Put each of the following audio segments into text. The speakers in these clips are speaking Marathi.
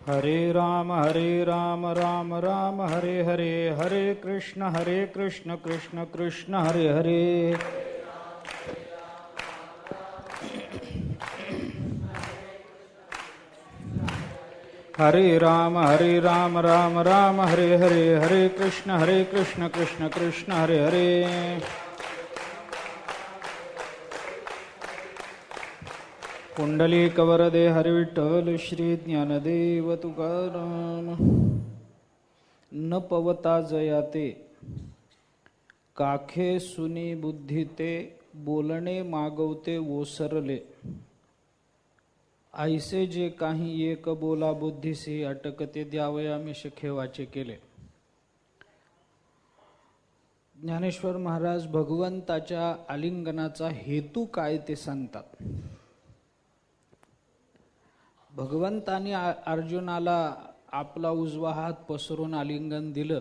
हरे राम राम राम हरे हरे, हरे कृष्ण कृष्ण कृष्ण हरे हरे. हरे राम राम हरे हरे, हरे कृष्ण कृष्ण कृष्ण हरे हरे. पुंडलिक वरदे हरि विठ्ठल श्री ज्ञानदेव तुकाराम. न पवता जयाते काखे सुनी बुद्धी ते, बोलणे मागवते ओसरले. ऐसे जे काही एक बोला बुद्धीसी, अटकते द्यावयामी शखे वाचे केले. ज्ञानेश्वर महाराज भगवंताच्या आलिंगनाचा हेतू काय ते सांगतात. भगवंताने अर्जुनाला आपला उजवा हात पसरून आलिंगन दिलं.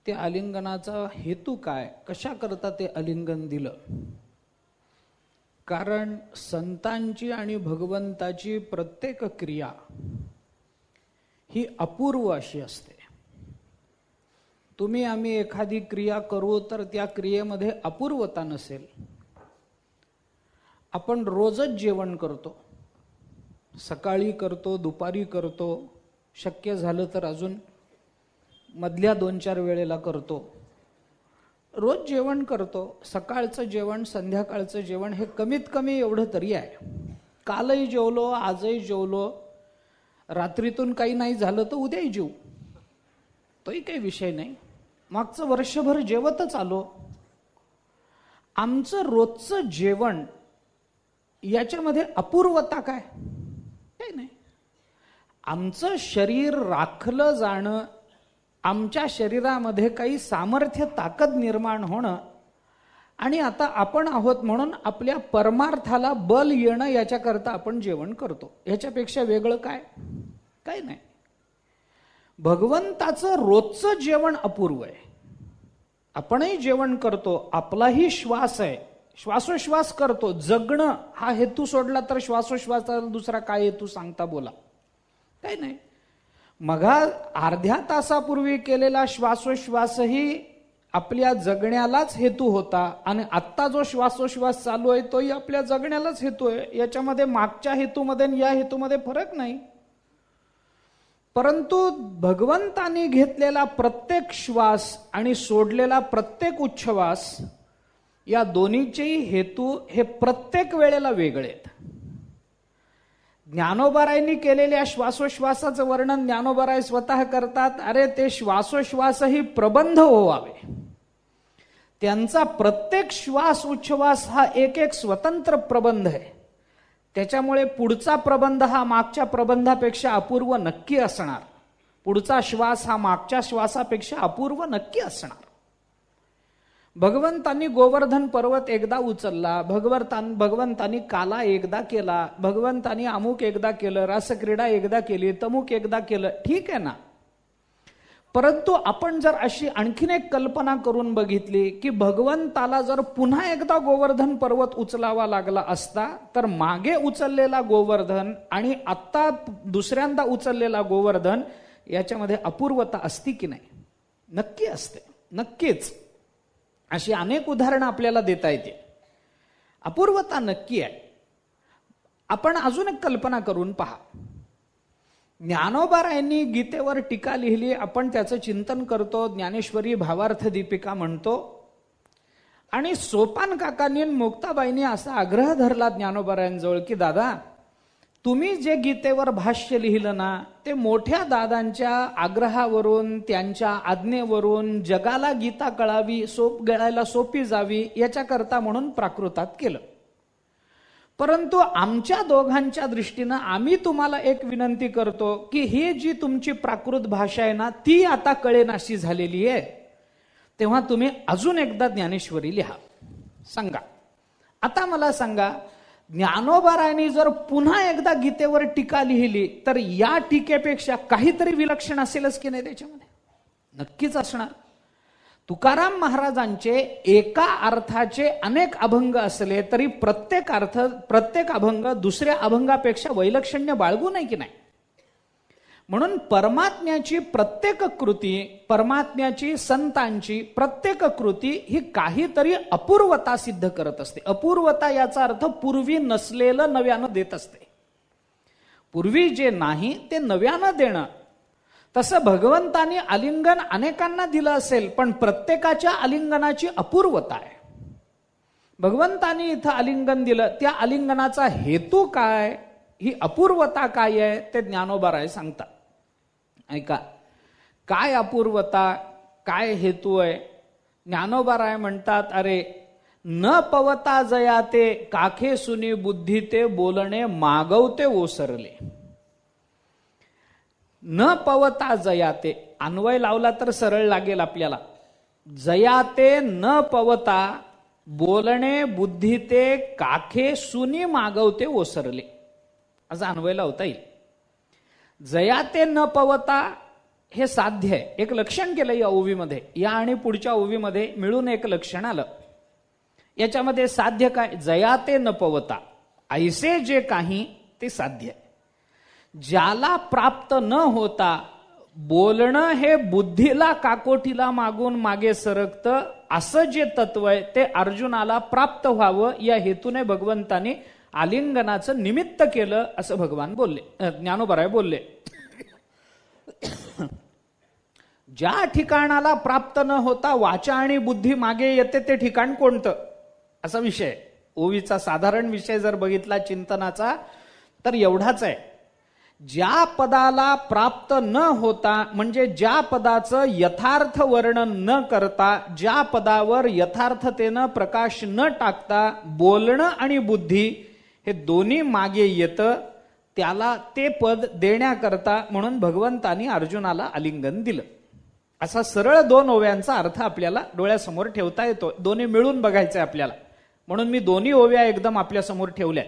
ते आलिंगनाचा हेतू काय, कशा करता ते आलिंगन दिलं? कारण संतांची आणि भगवंताची प्रत्येक क्रिया ही अपूर्व अशी असते. तुम्ही आम्ही एखादी क्रिया करू तर त्या क्रियेमध्ये अपूर्वता नसेल. आपण रोजच जेवण करतो, सकाळी करतो, दुपारी करतो, शक्य झालं तर अजून मधल्या 2-4 वेळेला करतो. रोज जेवण करतो. सकाळचं जेवण, संध्याकाळचं जेवण हे कमीत कमी एवढं तरी आहे. कालही जेवलो, आजही जेवलो, रात्रीतून काही नाही झालं तर उद्याही जेवू, तोही काही विषय नाही. मागचं वर्षभर जेवतच आलो. आमचं रोजचं जेवण याच्यामध्ये अपूर्वता काय? काही नाही. आमचं शरीर राखलं जाणं, आमच्या शरीरामध्ये काही सामर्थ्य ताकद निर्माण होणं, आणि आता आपण आहोत म्हणून आपल्या परमार्थाला बल येणं, याच्याकरता आपण जेवण करतो. ह्याच्यापेक्षा वेगळं काय? काही नाही. भगवंताचं रोजचं जेवण अपूर्व आहे. आपणही जेवण करतो, आपलाही श्वास आहे, श्वासोश्वास करतो. जगणं हा हेतू सोडला तर श्वासोश्वासाला दुसरा काय हेतू सांगता बोला? काही नाही. मघा अर्ध्या तासापूर्वी केलेला श्वासोश्वासही आपल्या जगण्यालाच हेतू होता, आणि आत्ता जो श्वासोश्वास चालू आहे तोही आपल्या जगण्यालाच हेतू आहे. याच्यामध्ये मागच्या हेतूमध्ये आणि या हेतूमध्ये फरक नाही. परंतु भगवंताने घेतलेला प्रत्येक श्वास आणि सोडलेला प्रत्येक उच्छ्वास, या दोन्हीचेही हेतू हे प्रत्येक वेळेला वेगळे आहेत. ज्ञानोबारायांनी केलेल्या श्वासोश्वासाचं वर्णन ज्ञानोबाराय स्वतः करतात. अरे ते श्वासोश्वासही प्रबंध व्हावे. त्यांचा प्रत्येक श्वास उच्छ्वास हा एक एक स्वतंत्र प्रबंध आहे. त्याच्यामुळे पुढचा प्रबंध हा मागच्या प्रबंधापेक्षा अपूर्व नक्की असणार. पुढचा श्वास हा मागच्या श्वासापेक्षा अपूर्व नक्की असणार. भगवंतांनी गोवर्धन पर्वत एकदा उचलला, भगवंतांनी काला एकदा केला, भगवंतांनी अमुक एकदा केलं, रासक्रीडा एकदा केली, तमुक एकदा केलं, ठीक आहे ना. परंतु आपण जर अशी आणखीन एक कल्पना करून बघितली की भगवंताला जर पुन्हा एकदा गोवर्धन पर्वत उचलावा लागला असता, तर मागे उचललेला गोवर्धन आणि आत्ता दुसऱ्यांदा उचललेला गोवर्धन याच्यामध्ये अपूर्वता असती की नाही? नक्की असते, नक्कीच. अशी अनेक उदाहरणं आपल्याला देता येते. अपूर्वता नक्की आहे. आपण अजून एक कल्पना करून पहा. ज्ञानोबारायांनी गीतेवर टीका लिहिली, आपण त्याचं चिंतन करतो, ज्ञानेश्वरी भावार्थ दीपिका म्हणतो. आणि सोपान काकांनी मुक्ताबाईंनी असा आग्रह धरला ज्ञानोबारायांजवळ की दादा, तुम्ही जे गीतेवर भाष्य लिहिलं ना, ते मोठ्या दादांच्या आग्रहावरून, त्यांच्या आज्ञेवरून जगाला गीता कळावी, गळायला सोपी जावी याच्याकरता म्हणून प्राकृतात केलं. परंतु आमच्या दोघांच्या दृष्टीनं आम्ही तुम्हाला एक विनंती करतो की ही जी तुमची प्राकृत भाषा आहे ना, ती आता कळेनाशी झालेली आहे. तेव्हा तुम्ही अजून एकदा ज्ञानेश्वरी लिहा. सांगा. आता मला सांगा, ज्ञानोबारायांनी जर पुन्हा एकदा गीतेवर टीका लिहिली तर या टीकेपेक्षा काहीतरी विलक्षण असेलच की नाही? त्याच्यामध्ये नक्कीच असणार. तुकाराम महाराजांचे एका अर्थाचे अनेक अभंग असले तरी प्रत्येक अभंग दुसऱ्या अभंगापेक्षा वैलक्षण्य बाळगू नाही की नाही? म्हणून परमात्म्याची प्रत्येक कृती, परमात्म्याची संतांची प्रत्येक कृती ही काहीतरी अपूर्वता सिद्ध करत असते. अपूर्वता याचा अर्थ पूर्वी नसलेलं नव्यानं देत असते. पूर्वी जे नाही ते नव्यानं देणं. तसं भगवंतानी आलिंगन अनेकांना दिलं असेल, पण प्रत्येकाच्या आलिंगनाची अपूर्वता आहे. भगवंतानी इथं आलिंगन दिलं, त्या आलिंगनाचा हेतू काय, ही अपूर्वता काय आहे, ते ज्ञानोबाराय सांगतात. ऐका, काय अपूर्वता, काय हेतू आहे. ज्ञानोबाराय म्हणतात, अरे न पवता जयाते काखे सुनी बुद्धी ते बोलणे मागवते ओसरले. न पवता जयाते, अन्वय लावला तर सरळ लागेल आपल्याला. जयाते न पवता बोलणे बुद्धी ते काखे सुनी मागवते ओसरले, असा अन्वय लावता येईल. जयाते न पवता हे साध्य आहे. एक लक्षण केलं या ओवीमध्ये, या आणि पुढच्या ओवीमध्ये मिळून एक लक्षण आलं. याच्यामध्ये साध्य काय, जयाते न पवता, ऐसे जे काही ते साध्य आहे. ज्याला प्राप्त न होता बोलणं हे बुद्धीला काकोटीला मागून मागे सरकतं, असं जे तत्व आहे ते अर्जुनाला प्राप्त व्हावं या हेतूने भगवंताने आलिंगनाचं निमित्त केलं, असं भगवान बोलले, ज्ञानोबाराय बोलले. ज्या ठिकाणाला प्राप्त न होता वाचा आणि बुद्धी मागे येते ते ठिकाण कोणतं, असा विषय. ओवीचा साधारण विषय जर बघितला चिंतनाचा तर एवढाच आहे. ज्या पदाला प्राप्त न होता, म्हणजे ज्या पदाचं यथार्थ वर्णन न करता, ज्या पदावर यथार्थतेनं प्रकाश न टाकता बोलणं आणि बुद्धी हे दोन्ही मागे येतं, त्याला ते पद देण्याकरता म्हणून भगवंतानी अर्जुनाला आलिंगन दिलं. असा सरळ दोन ओव्यांचा अर्थ आपल्याला डोळ्यासमोर ठेवता येतो. दोन्ही मिळून बघायचंय आपल्याला, म्हणून मी दोन्ही ओव्या एकदम आपल्या समोर ठेवल्या.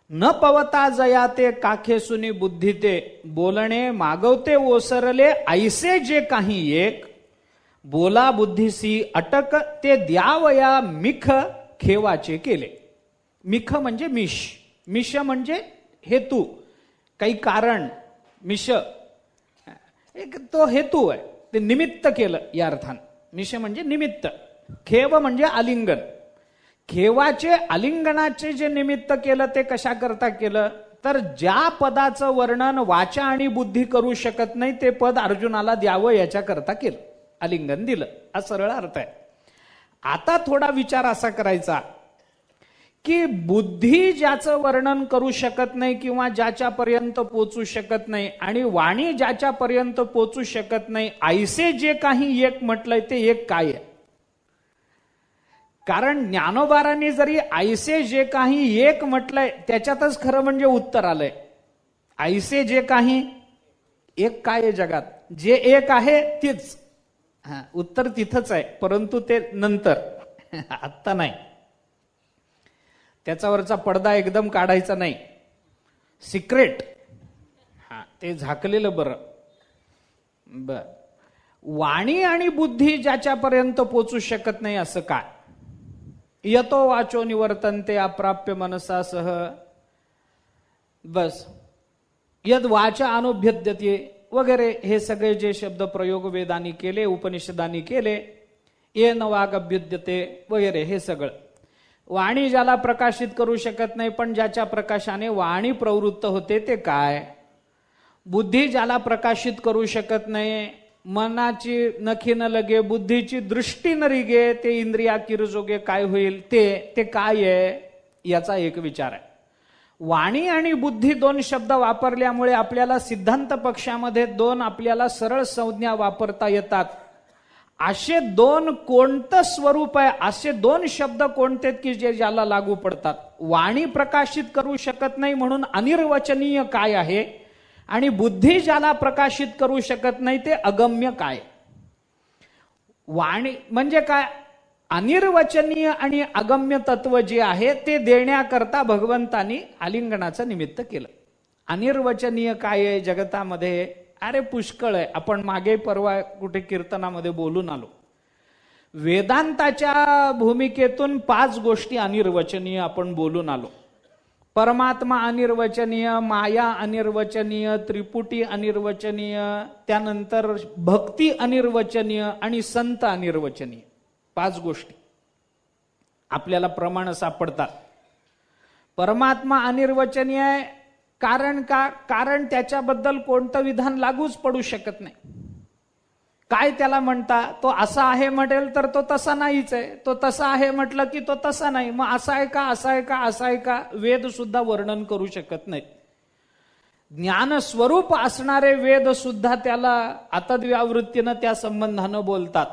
न पवता जयाते काखे सुनी बुद्धी ते बोलणे मागवते ओसरले, ऐसे जे काही एक बोला बुद्धीसी अटक ते द्यावया मिख खेवाचे केले. मिख म्हणजे मिश, मिश म्हणजे हेतू, काही कारण. मिश एक तो हेतू आहे, ते निमित्त केलं या अर्थानं. मिश म्हणजे निमित्त, खेव म्हणजे आलिंगन. खेवाचे आलिंगनाचे जे निमित्त केलं ते कशा करता केलं, तर ज्या पदाचं वर्णन वाचा आणि बुद्धी करू शकत नाही ते पद अर्जुनाला द्यावं याच्या करता केलं, आलिंगन दिलं, हा सरळ अर्थ आहे. आता थोडा विचार असा करायचा की बुद्धी ज्याचं वर्णन करू शकत नाही किंवा ज्याच्यापर्यंत पोचू शकत नाही, आणि वाणी ज्याच्यापर्यंत पोचू शकत नाही, ऐसे जे काही एक म्हटलंय ते एक काय आहे. कारण ज्ञानोबारांनी जरी ऐसे जे काही एक म्हटलंय त्याच्यातच खरं म्हणजे उत्तर आलंय. ऐसे जे काही एक काय आहे जगात, जे एक आहे तीच. उत्तर तिथंच आहे, परंतु ते नंतर, आत्ता नाही. त्याच्यावरचा पडदा एकदम काढायचा नाही, सिक्रेट, ते झाकलेलं बरं. बर, वाणी आणि बुद्धी ज्याच्यापर्यंत पोचू शकत नाही असं काय. यतो वाचो निवर्तन्ते अप्राप्य मनसा सह, बस यद वाचा अनुभ्यद्यते वगैरे हे सगळे जे शब्द प्रयोग वेदांनी केले, उपनिषदांनी केले, येन वाग अभ्युद्यते वगैरे हे सगळं. वाणी ज्याला प्रकाशित करू शकत नाही पण ज्याच्या प्रकाशाने वाणी प्रवृत्त होते ते काय. बुद्धी ज्याला प्रकाशित करू शकत नाही, मनाची नखी न लगे बुद्धीची दृष्टी न रिगे ते इंद्रिया किरजोगे काय होईल ते काय आहे याचा एक विचार आहे. वाणी आणि बुद्धी दोन शब्द वापरल्यामुळे आपल्याला सिद्धांत पक्षामध्ये दोन आपल्याला सरळ संज्ञा वापरता येतात. असे दोन कोणतं स्वरूप आहे, असे दोन शब्द कोणते की जे ज्याला लागू पडतात. वाणी प्रकाशित करू शकत नाही म्हणून अनिर्वचनीय काय आहे, आणि बुद्धी ज्याला प्रकाशित करू शकत नाही ते अगम्य काय. वाणी म्हणजे काय, अनिर्वचनीय आणि अगम्य तत्व जे आहे ते देण्याकरता भगवंतानी आलिंगनाचं निमित्त केलं. अनिर्वचनीय काय आहे जगतामध्ये, अरे पुष्कळ आहे. आपण मागे परवा कुठे कीर्तनामध्ये बोलून आलो. वेदांताच्या भूमिकेतून 5 गोष्टी अनिर्वचनीय आपण बोलून आलो. परमात्मा अनिर्वचनीय, माया अनिर्वचनीय, त्रिपुटी अनिर्वचनीय, त्यानंतर भक्ती अनिर्वचनीय आणि संत अनिर्वचनीय. 5 गोष्टी आपल्याला प्रमाण सापडतात. परमात्मा अनिर्वचनीय आहे. कारण का? कारण त्याच्याबद्दल कोणतं विधान लागूच पडू शकत नाही. काय त्याला म्हणता? तो असा आहे म्हणेल तर तो तसा नाहीच आहे. तो तसा आहे म्हटलं की तो तसा नाही. मग असा आहे का, असा आहे का, असा आहे का? वेद सुद्धा वर्णन करू शकत नाहीत. ज्ञान स्वरूप असणारे वेद सुद्धा त्याला आतद्व्यावृत्तीनं त्या संबंधानं बोलतात.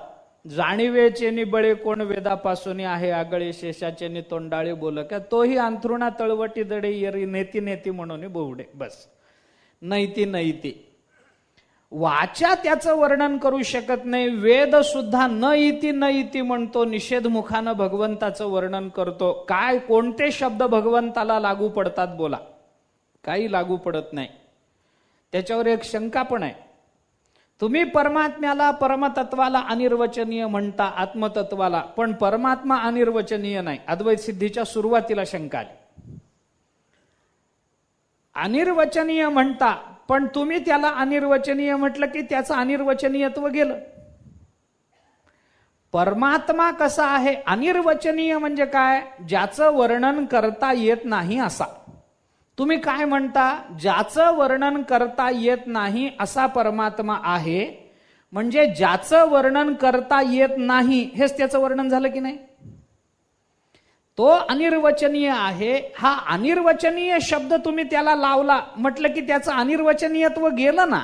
जाणीवेचे निबळे कोण वेदापासून आहे, आगळे शेषाचे नि तोंडाळे बोल का, तोही अंथरुणा तळवटी दडे येरी नेती नेती म्हणून बोवडे. बस, नैती नैती. वाचा त्याचं वर्णन करू शकत नाही. वेद सुद्धा न इति न इति म्हणतो. निषेधमुखानं भगवंताचं वर्णन करतो. काय कोणते शब्द भगवंताला लागू पडतात? बोला. काही लागू पडत नाही. त्याच्यावर एक शंका पण आहे. तुम्ही परमात्म्याला, परमतत्वाला अनिर्वचनीय म्हणता, आत्मतत्वाला, पण परमात्मा अनिर्वचनीय नाही. अद्वैत सिद्धीच्या सुरुवातीला शंका आली. अनिर्वचनीय म्हणता, पण तुम्ही त्याला अनिर्वचनीय म्हटलं की त्याचं अनिर्वचनीयत्व गेलं. परमात्मा कसा आहे? अनिर्वचनीय म्हणजे काय? ज्याचं वर्णन करता येत नाही असा. तुम्ही काय म्हणता? ज्याचं वर्णन करता येत नाही असा परमात्मा आहे. म्हणजे ज्याचं वर्णन करता येत नाही हेच त्याचं वर्णन झालं की नाही? तो अनिर्वचनीय आहे. हा अनिर्वचनीय शब्द तुम्ही त्याला लावला म्हटलं की त्याचं अनिर्वचनीयत्व गेलं ना.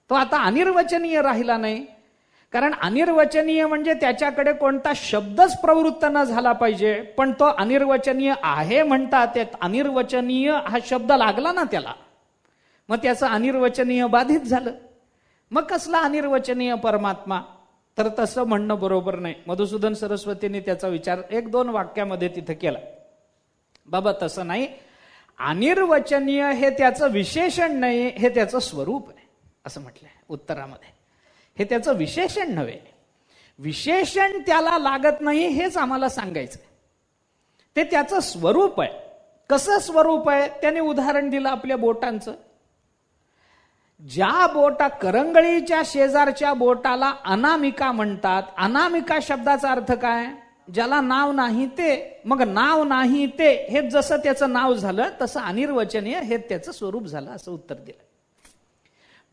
तो आता अनिर्वचनीय राहिला नाही. कारण अनिर्वचनीय म्हणजे त्याच्याकडे कोणता शब्दच प्रवृत्त न झाला पाहिजे. पण तो अनिर्वचनीय आहे म्हणतात. त्यात अनिर्वचनीय हा शब्द लागला ना त्याला, मग त्याचं अनिर्वचनीय बाधित झालं. मग कसला अनिर्वचनीय परमात्मा? तर तसं म्हणणं बरोबर नाही. मधुसूदन सरस्वतींनी त्याचा विचार 1-2 वाक्यामध्ये तिथं केला. बाबा तसं नाही. अनिर्वचनीय हे त्याचं विशेषण नाही, हे त्याचं स्वरूप आहे असं म्हटलंय उत्तरामध्ये. हे त्याचं विशेषण नव्हे. विशेषण त्याला लागत नाही हेच आम्हाला सांगायचं. ते त्याचं स्वरूप आहे. कसं स्वरूप आहे? त्याने उदाहरण दिलं आपल्या बोटांचं. ज्या बोटा, करंगळीच्या शेजारच्या बोटाला अनामिका म्हणतात. अनामिका शब्दाचा अर्थ काय? ज्याला नाव नाही ते. मग नाव नाही ते हे जसं त्याचं नाव झालं तसं अनिर्वचनीय हे त्याचं स्वरूप झालं असं उत्तर दिलं.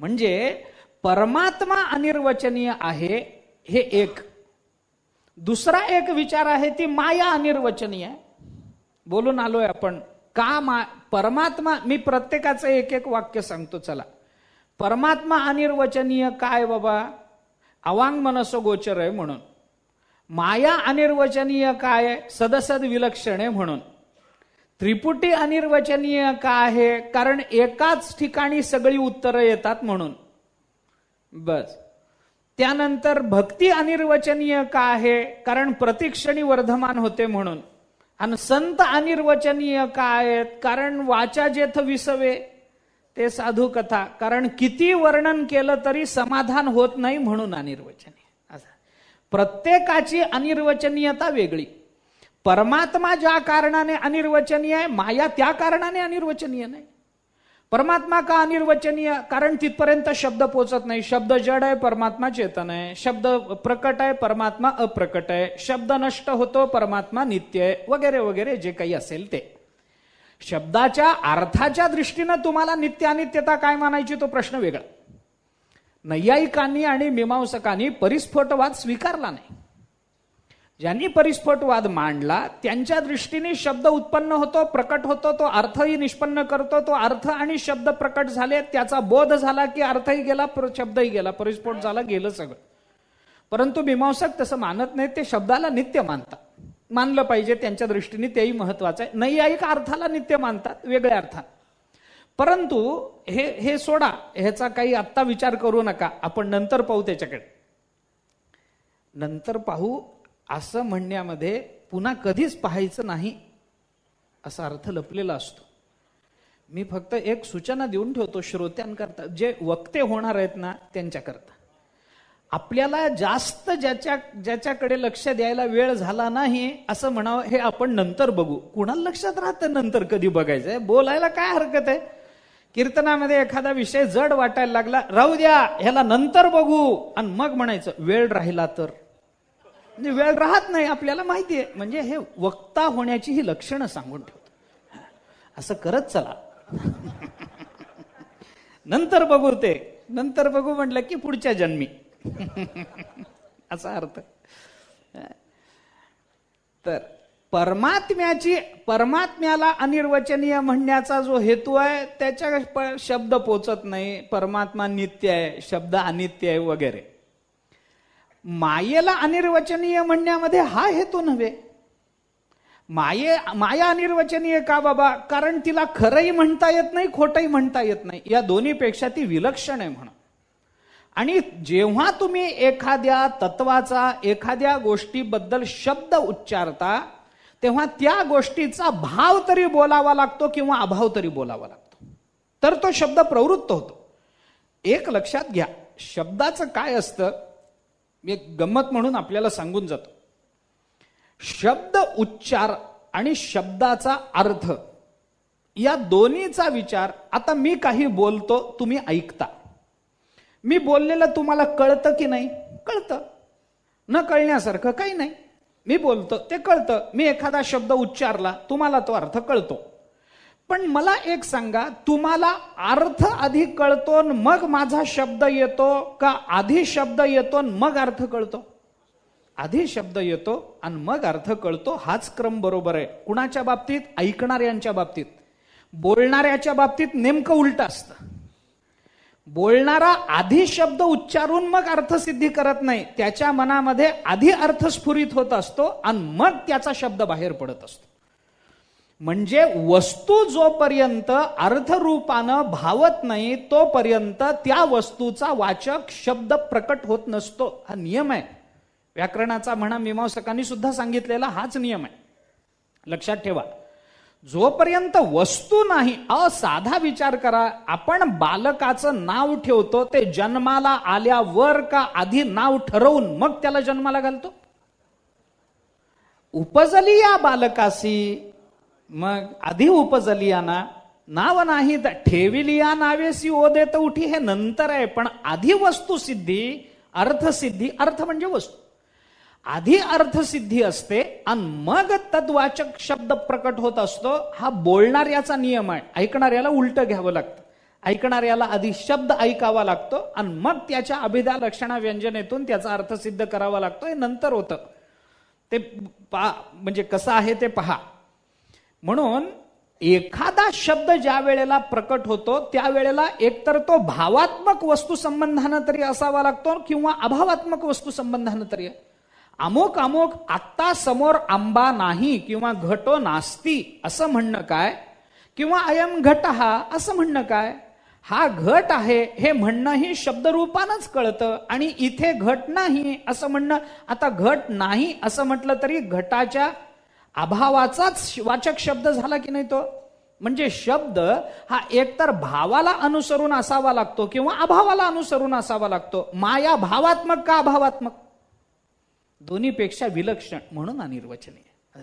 म्हणजे परमात्मा अनिर्वचनीय आहे हे एक. दुसरा एक विचार आहे ती माया अनिर्वचनीय आहे. बोलून आलोय आपण का परमात्मा. मी प्रत्येकाचं एक वाक्य सांगतो. चला, परमात्मा अनिर्वचनीय काय बाबा? अवांग मनसो गोचर आहे म्हणून. माया अनिर्वचनीय काय? सदसद विलक्षण आहे म्हणून. त्रिपुटी अनिर्वचनीय काय आहे? कारण एकाच ठिकाणी सगळी उत्तरं येतात म्हणून. बस. त्यानंतर भक्ती अनिर्वचनीय का आहे? कारण प्रतिक्षणी वर्धमान होते म्हणून. आणि संत अनिर्वचनीय का आहेत? कारण वाचा जेथ विसवे ते साधू कथा. कारण किती वर्णन केलं तरी समाधान होत नाही म्हणून अनिर्वचनीय. असं प्रत्येकाची अनिर्वचनीयता वेगळी. परमात्मा ज्या कारणाने अनिर्वचनीय आहे, माया त्या कारणाने अनिर्वचनीय नाही. परमात्मा का अनिर्वचनीय? कारण तिथपर्यंत शब्द पोचत नाही. शब्द जड आहे, परमात्मा चेतन आहे. शब्द प्रकट आहे, परमात्मा अप्रकट आहे. शब्द नष्ट होतो, परमात्मा नित्य आहे, वगैरे वगैरे जे काही असेल ते. शब्दाच्या अर्थाच्या दृष्टीनं तुम्हाला नित्य अनित्यता काय मानायची तो प्रश्न वेगळा. नैयायिकांनी आणि मीमांसकांनी परिस्फोटवाद स्वीकारला नाही. ज्यांनी परिस्फोटवाद मांडला त्यांच्या दृष्टीने शब्द उत्पन्न होतो, प्रकट होतो, तो अर्थही निष्पन्न करतो. तो अर्थ आणि शब्द प्रकट झाले, त्याचा बोध झाला की अर्थही गेला, शब्दही गेला, परिस्फोट झाला, गेलं सगळं. परंतु मीमांसक तसं मानत नाही. ते शब्दाला नित्य मानतात. मानलं पाहिजे त्यांच्या दृष्टीने, तेही महत्वाचं आहे. नैयायिक अर्थाला नित्य मानतात वेगळ्या अर्थात. परंतु हे सोडा, ह्याचा काही आत्ता विचार करू नका. आपण नंतर पाहू त्याच्याकडे. नंतर पाहू असं म्हणण्यामध्ये पुन्हा कधीच पाहायचं नाही असा अर्थ लपलेला असतो. मी फक्त एक सूचना देऊन ठेवतो श्रोत्यांकरता, जे वक्ते होणार आहेत ना त्यांच्याकरता. आपल्याला जास्त ज्याच्याकडे लक्ष द्यायला वेळ झाला नाही असं म्हणावं, हे आपण नंतर बघू. कुणाला लक्षात राहतं नंतर कधी बघायचंय? बोलायला काय हरकत आहे? कीर्तनामध्ये एखादा विषय जड वाटायला लागला, राहू द्या ह्याला नंतर बघू, आणि मग म्हणायचं वेळ राहिला तर. म्हणजे वेळ राहत नाही आपल्याला माहिती आहे. म्हणजे हे वक्ता होण्याची ही लक्षणं सांगून ठेवतो. असं करत चला. नंतर बघू, ते नंतर बघू म्हटलं की पुढच्या जन्मी. असा अर्थ. तर परमात्म्याला अनिर्वचनीय म्हणण्याचा जो हेतू आहे त्याच्या शब्द पोचत नाही. परमात्मा नित्य आहे, शब्द अनित्य आहे वगैरे. मायेला अनिर्वचनीय म्हणण्यामध्ये हा हेतू नव्हे. माया अनिर्वचनीय का बाबा? कारण तिला खरंही म्हणता येत नाही, खोटंही म्हणता येत नाही. या दोन्हीपेक्षा ती विलक्षण आहे म्हणून. आणि जेव्हा तुम्ही एखाद्या तत्वाचा, एखाद्या गोष्टीबद्दल शब्द उच्चारता, तेव्हा त्या गोष्टीचा भाव तरी बोलावा लागतो किंवा अभाव तरी बोलावा लागतो, तर तो शब्द प्रवृत्त होतो. एक लक्षात घ्या, शब्दाचं काय असतं, एक गंमत म्हणून आपल्याला सांगून जातो. शब्द उच्चार आणि शब्दाचा अर्थ या दोन्हीचा विचार. आता मी काही बोलतो, तुम्ही ऐकता. मी बोललेलं तुम्हाला कळतं की नाही? कळतं. न कळण्यासारखं काही नाही. मी बोलतो ते कळतं. मी एखादा शब्द उच्चारला, तुम्हाला तो अर्थ कळतो. पण मला एक सांगा, तुम्हाला अर्थ आधी कळतो मग माझा शब्द येतो, का आधी शब्द येतो मग अर्थ कळतो? आधी शब्द येतो आणि मग अर्थ कळतो. हाच क्रम बरोबर आहे. कुणाच्या बाबतीत? ऐकणाऱ्यांच्या बाबतीत. बोलणाऱ्याच्या बाबतीत नेमकं उलट असतं. बोलणारा आधी शब्द उच्चारून मग अर्थसिद्धी करत नाही. त्याच्या मनामध्ये आधी अर्थ स्फुरित होत असतो आणि मग त्याचा शब्द बाहेर पडत असतो. म्हणजे वस्तू जोपर्यंत अर्थरूपानं भावत नाही तोपर्यंत त्या वस्तूचा वाचक शब्द प्रकट होत नसतो. हा नियम आहे व्याकरणाचा. म्हणा मीमांसकांनी सुद्धा सांगितलेला हाच नियम आहे. लक्षात ठेवा. जोपर्यंत वस्तू नाही, साधा विचार करा. आपण बालकाचं नाव ठेवतो ते जन्माला आल्यावर का आधी नाव ठरवून मग त्याला जन्माला घालतो? उपजली या बालकासी, मग आधी उपजली या ना, नाव नाही तर ठेविली या नावेसी ओ देत उठी, हे नंतर आहे. पण आधी वस्तुसिद्धी, अर्थसिद्धी. अर्थ म्हणजे वस्तू. आधी अर्थसिद्धी असते आणि मग तद्वाचक शब्द प्रकट होत असतो. हा बोलणाऱ्याचा नियम आहे. ऐकणाऱ्याला उलट घ्यावं लागतं. ऐकणाऱ्याला आधी शब्द ऐकावा लागतो आणि मग त्याच्या अभिधा लक्षणा व्यंजनेतून त्याचा अर्थ सिद्ध करावा लागतो. हे नंतर होतं. ते म्हणजे कसं आहे ते पहा. म्हणून एखादा शब्द ज्या वेळेला प्रकट होतो त्यावेळेला एकतर तो भावात्मक वस्तू संबंधानं तरी असावा लागतो किंवा अभावात्मक वस्तू संबंधानं तरी. अमुक अमुक आत्ता समोर आंबा नाही किंवा घटो नास्ती असं म्हणणं काय, किंवा अयम घट हा असं म्हणणं काय? हा घट आहे हे म्हणणंही शब्दरूपानंच कळतं. आणि इथे घट नाही असं म्हणणं, आता घट नाही असं म्हटलं तरी घटाच्या अभावाचाच वाचक शब्द झाला की नाही तो? म्हणजे शब्द हा एकतर भावाला अनुसरून असावा लागतो किंवा अभावाला अनुसरून असावा लागतो. माया भावात्मक का अभावात्मक? दोन्हीपेक्षा विलक्षण, म्हणून अनिर्वचनीय.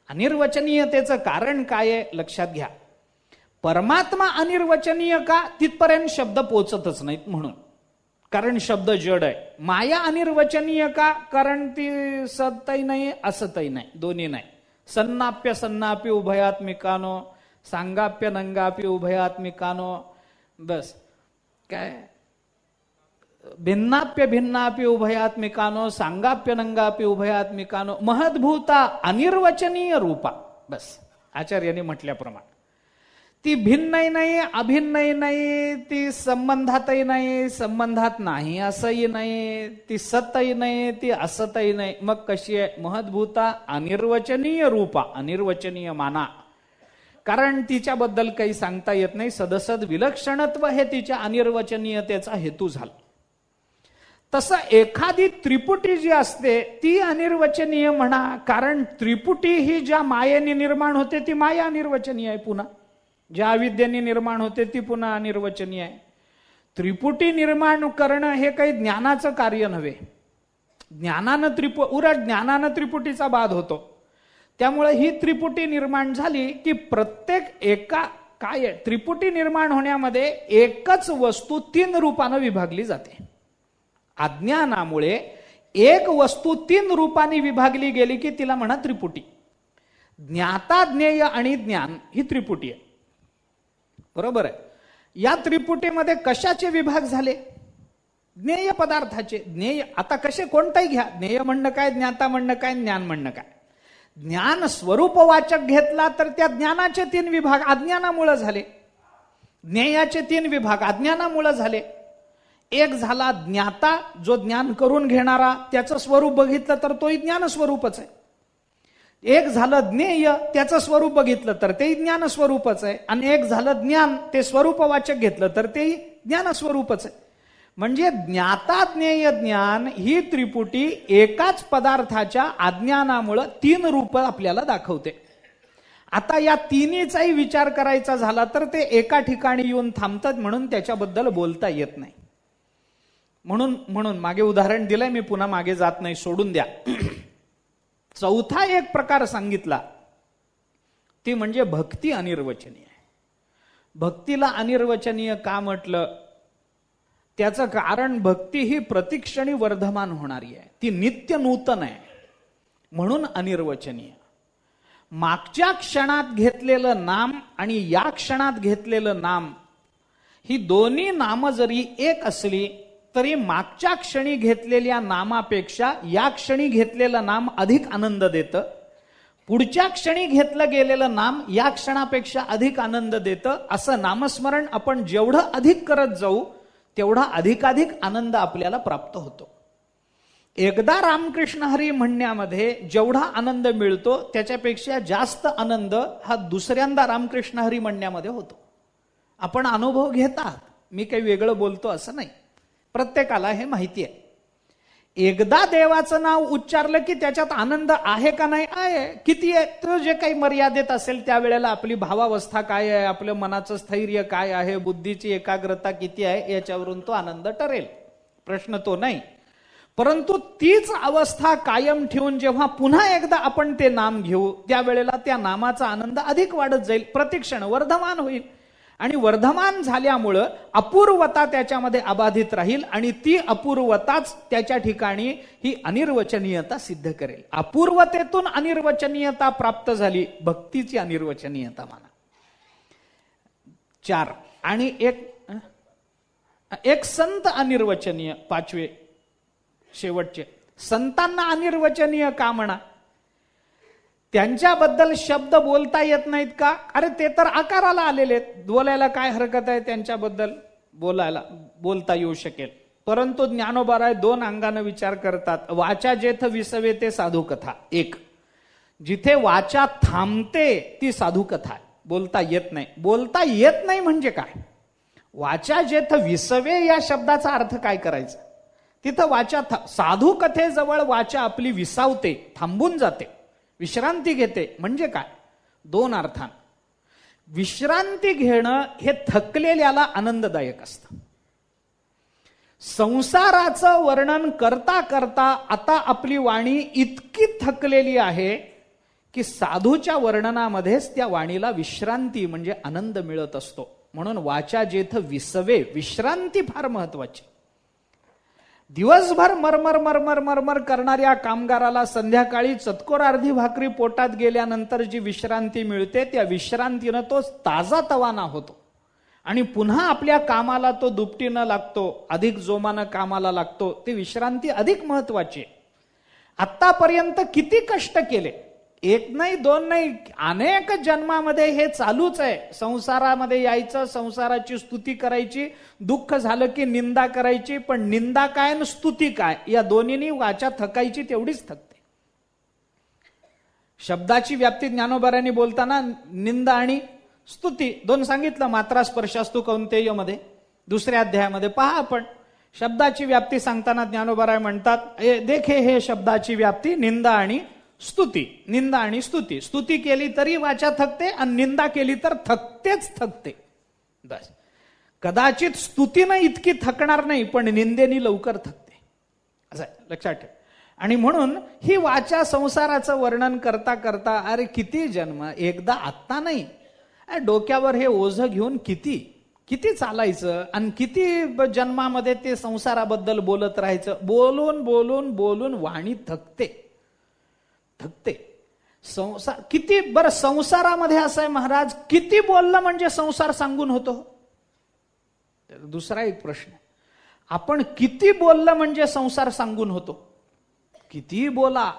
अनिर्वचनीयतेचं कारण काय आहे लक्षात घ्या. परमात्मा अनिर्वचनीय का? तिथपर्यंत शब्द पोचतच नाहीत म्हणून, कारण शब्द जड आहे. माया अनिर्वचनीय का? कारण ती सतही नाही असतही नाही, दोन्ही नाही. सन्नाप्य सन्नापी उभयात्मिकानो, सांगाप्य नंगापी उभयात्मिकानो. बस काय? भिन्नाप्य भिन्नापी उभयात्मिकानो, सांगाप्य नंगापी उभयात्मिकानो, महद्भूता अनिर्वचनीय रूपा. बस आचार्यांनी म्हटल्याप्रमाणे ती भिन्नही नाही, अभिन्नही नाही, ती संबंधातही नाही, संबंधात नाही असंही नाही, ती सतही नाही, ती असतही नाही. मग कशी आहे? महद्भूता अनिर्वचनीय रूपा. अनिर्वचनीय माना, कारण तिच्याबद्दल काही सांगता येत नाही. सदसद विलक्षणत्व हे तिच्या अनिर्वचनीयतेचा हेतू झाला. तसं एखादी त्रिपुटी जी असते ती अनिर्वचनीय म्हणा, कारण त्रिपुटी ही ज्या मायेने निर्माण होते ती माया अनिर्वचनीय आहे. पुन्हा ज्या अविद्येने निर्माण होते ती पुन्हा अनिर्वचनीय आहे. त्रिपुटी निर्माण करणं हे काही ज्ञानाचं कार्य नव्हे. ज्ञानानं त्रिपुटीचा बाध होतो. त्यामुळे ही त्रिपुटी निर्माण झाली की प्रत्येक त्रिपुटी निर्माण होण्यामध्ये एकच वस्तू 3 रूपानं विभागली जाते. अज्ञानामुळे एक वस्तू 3 रूपांनी विभागली गेली की तिला म्हणा त्रिपुटी. ज्ञाता, ज्ञेय आणि ज्ञान ही त्रिपुटी आहे. बरोबर आहे. या त्रिपुटीमध्ये कशाचे विभाग झाले? ज्ञेय पदार्थाचे. ज्ञेय आता कसे कोणताही घ्या, ज्ञेय म्हणणं काय, ज्ञाता म्हणणं काय, ज्ञान म्हणणं काय. ज्ञान स्वरूपवाचक घेतला तर त्या ज्ञानाचे 3 विभाग अज्ञानामुळे झाले. ज्ञेयाचे 3 विभाग अज्ञानामुळे झाले. एक झाला ज्ञाता, जो ज्ञान करून घेणारा, त्याचं स्वरूप बघितलं तर तोही ज्ञान स्वरूपच आहे. एक झालं ज्ञेय, त्याचं स्वरूप बघितलं तर तेही ज्ञान स्वरूपच आहे. आणि एक झालं ज्ञान, ते स्वरूपवाचक घेतलं तर तेही ज्ञान स्वरूपच आहे. म्हणजे ज्ञाता, ज्ञेय, ज्ञान ही त्रिपुटी एकाच पदार्थाच्या अज्ञानामुळे 3 रूप आपल्याला दाखवते. आता या तिन्हीचाही विचार करायचा झाला तर ते एका ठिकाणी येऊन थांबतात, म्हणून त्याच्याबद्दल बोलता येत नाही. म्हणून मागे उदाहरण दिलंय, मी पुन्हा मागे जात नाही, सोडून द्या. चौथा एक प्रकार सांगितला, ती म्हणजे भक्ती अनिर्वचनीय. भक्तीला अनिर्वचनीय का म्हटलं? त्याचं कारण भक्ती ही प्रतिक्षणी वर्धमान होणारी आहे, ती नित्य नूतन आहे, म्हणून अनिर्वचनीय. मागच्या क्षणात घेतलेलं नाम आणि या क्षणात घेतलेलं नाम ही दोन्ही नाम जरी एक असली तरी मागच्या क्षणी घेतलेल्या नामापेक्षा या क्षणी घेतलेलं नाम अधिक आनंद देतं. पुढच्या क्षणी घेतलं गेलेलं नाम या क्षणापेक्षा अधिक आनंद देतं. असं नामस्मरण आपण जेवढं अधिक करत जाऊ तेवढा अधिकाधिक आनंद आपल्याला प्राप्त होतो. एकदा रामकृष्ण हरी म्हणण्यामध्ये जेवढा आनंद मिळतो त्याच्यापेक्षा जास्त आनंद हा दुसऱ्यांदा रामकृष्ण हरी म्हणण्यामध्ये होतो. आपण अनुभव घेतात, मी काही वेगळं बोलतो असं नाही, प्रत्येकाला हे माहिती आहे. एकदा देवाचं नाव उच्चारलं की त्याच्यात आनंद आहे का नाही? आहे. किती आहे? तो जे काही मर्यादेत असेल त्यावेळेला आपली भावावस्था काय आहे, आपलं मनाचं स्थैर्य काय आहे, बुद्धीची एकाग्रता किती आहे, याच्यावरून तो आनंद ठरेल, प्रश्न तो नाही. परंतु तीच अवस्था कायम ठेवून जेव्हा पुन्हा एकदा आपण ते नाम घेऊ त्यावेळेला त्या नामाचा आनंद अधिक वाढत जाईल, प्रतिक्षण वर्धमान होईल. आणि वर्धमान झाल्यामुळं अपूर्वता त्याच्यामध्ये अबाधित राहील आणि ती अपूर्वताच त्याच्या ठिकाणी ही अनिर्वचनीयता सिद्ध करेल. अपूर्वतेतून अनिर्वचनीयता प्राप्त झाली, भक्तीची अनिर्वचनीयता माना. 4 आणि एक संत अनिर्वचनीय, 5वे शेवटचे. संतांना अनिर्वचनीय का म्हणा? त्यांच्याबद्दल शब्द बोलता येत नाहीत का? अरे ते तर आकाराला आलेले आहेत, बोलायला काय हरकत आहे? त्यांच्याबद्दल बोलता येऊ शकेल. परंतु ज्ञानोबाराय 2 अंगाने विचार करतात. वाचा जेथ विसवे ते साधू कथा. 1, जिथे वाचा थांबते ती साधू कथा आहे, बोलता येत नाही. बोलता येत नाही म्हणजे काय? वाचा जेथ विसवे या शब्दाचा अर्थ काय करायचा? तिथं वाचा साधू कथेजवळ वाचा आपली विसावते, थांबून जाते, विश्रांती घेते. म्हणजे काय? 2 अर्थान. विश्रांती घेणं हे थकलेल्याला आनंददायक असतं. संसाराचं वर्णन करता करता आता आपली वाणी इतकी थकलेली आहे की साधूच्या वर्णनामध्येच त्या वाणीला विश्रांती म्हणजे आनंद मिळत असतो. म्हणून वाचा जेथ विसवे, विश्रांती फार महत्वाची. दिवसभर मरमर मरमर मरमर करणाऱ्या कामगाराला संध्याकाळी चतकोर अर्धी भाकरी पोटात गेल्यानंतर जी विश्रांती मिळते त्या विश्रांतीनं तो ताजा तवाना होतो आणि पुन्हा आपल्या कामाला तो दुपटीनं लागतो, अधिक जोमानं कामाला लागतो. ती विश्रांती अधिक महत्वाची. आतापर्यंत किती कष्ट केले, 1 नाही 2 नाही, अनेक जन्मामध्ये हे चालूच आहे. संसारामध्ये यायचं, संसाराची स्तुती करायची, दुःख झालं की निंदा करायची. पण निंदा काय आणि स्तुती काय या दोन्हीनी वाचा थकायची तेवढीच थकते. शब्दाची व्याप्ती ज्ञानोबारांनी बोलताना निंदा आणि स्तुती 2 सांगितलं. मात्रा स्पर्शास्तु कौंतेय मध्ये 2ऱ्या अध्यायामध्ये पहा आपण. शब्दाची व्याप्ती सांगताना ज्ञानोबाराय म्हणतात, देखे हे शब्दाची व्याप्ती निंदा आणि स्तुती. निंदा आणि स्तुती. स्तुती केली तरी वाचा थकते आणि निंदा केली तर थकतेच थकते. बस. कदाचित स्तुतीनं इतकी थकणार नाही, पण निंदेनी लवकर थकते, असं लक्षात ठेव. आणि म्हणून ही वाचा संसाराचं वर्णन करता करता अरे किती जन्म, एकदा आत्ता नाही, डोक्यावर हे ओझं घेऊन किती किती चालायचं आणि किती जन्मामध्ये ते संसाराबद्दल बोलत राहायचं. बोलून बोलून बोलून वाणी थकते थकते. संसार किती बरं, संसारामध्ये असं आहे महाराज, किती बोललं म्हणजे संसार सांगून होतो. दुसरा एक प्रश्न, आपण किती बोललं म्हणजे संसार सांगून होतो. किती बोला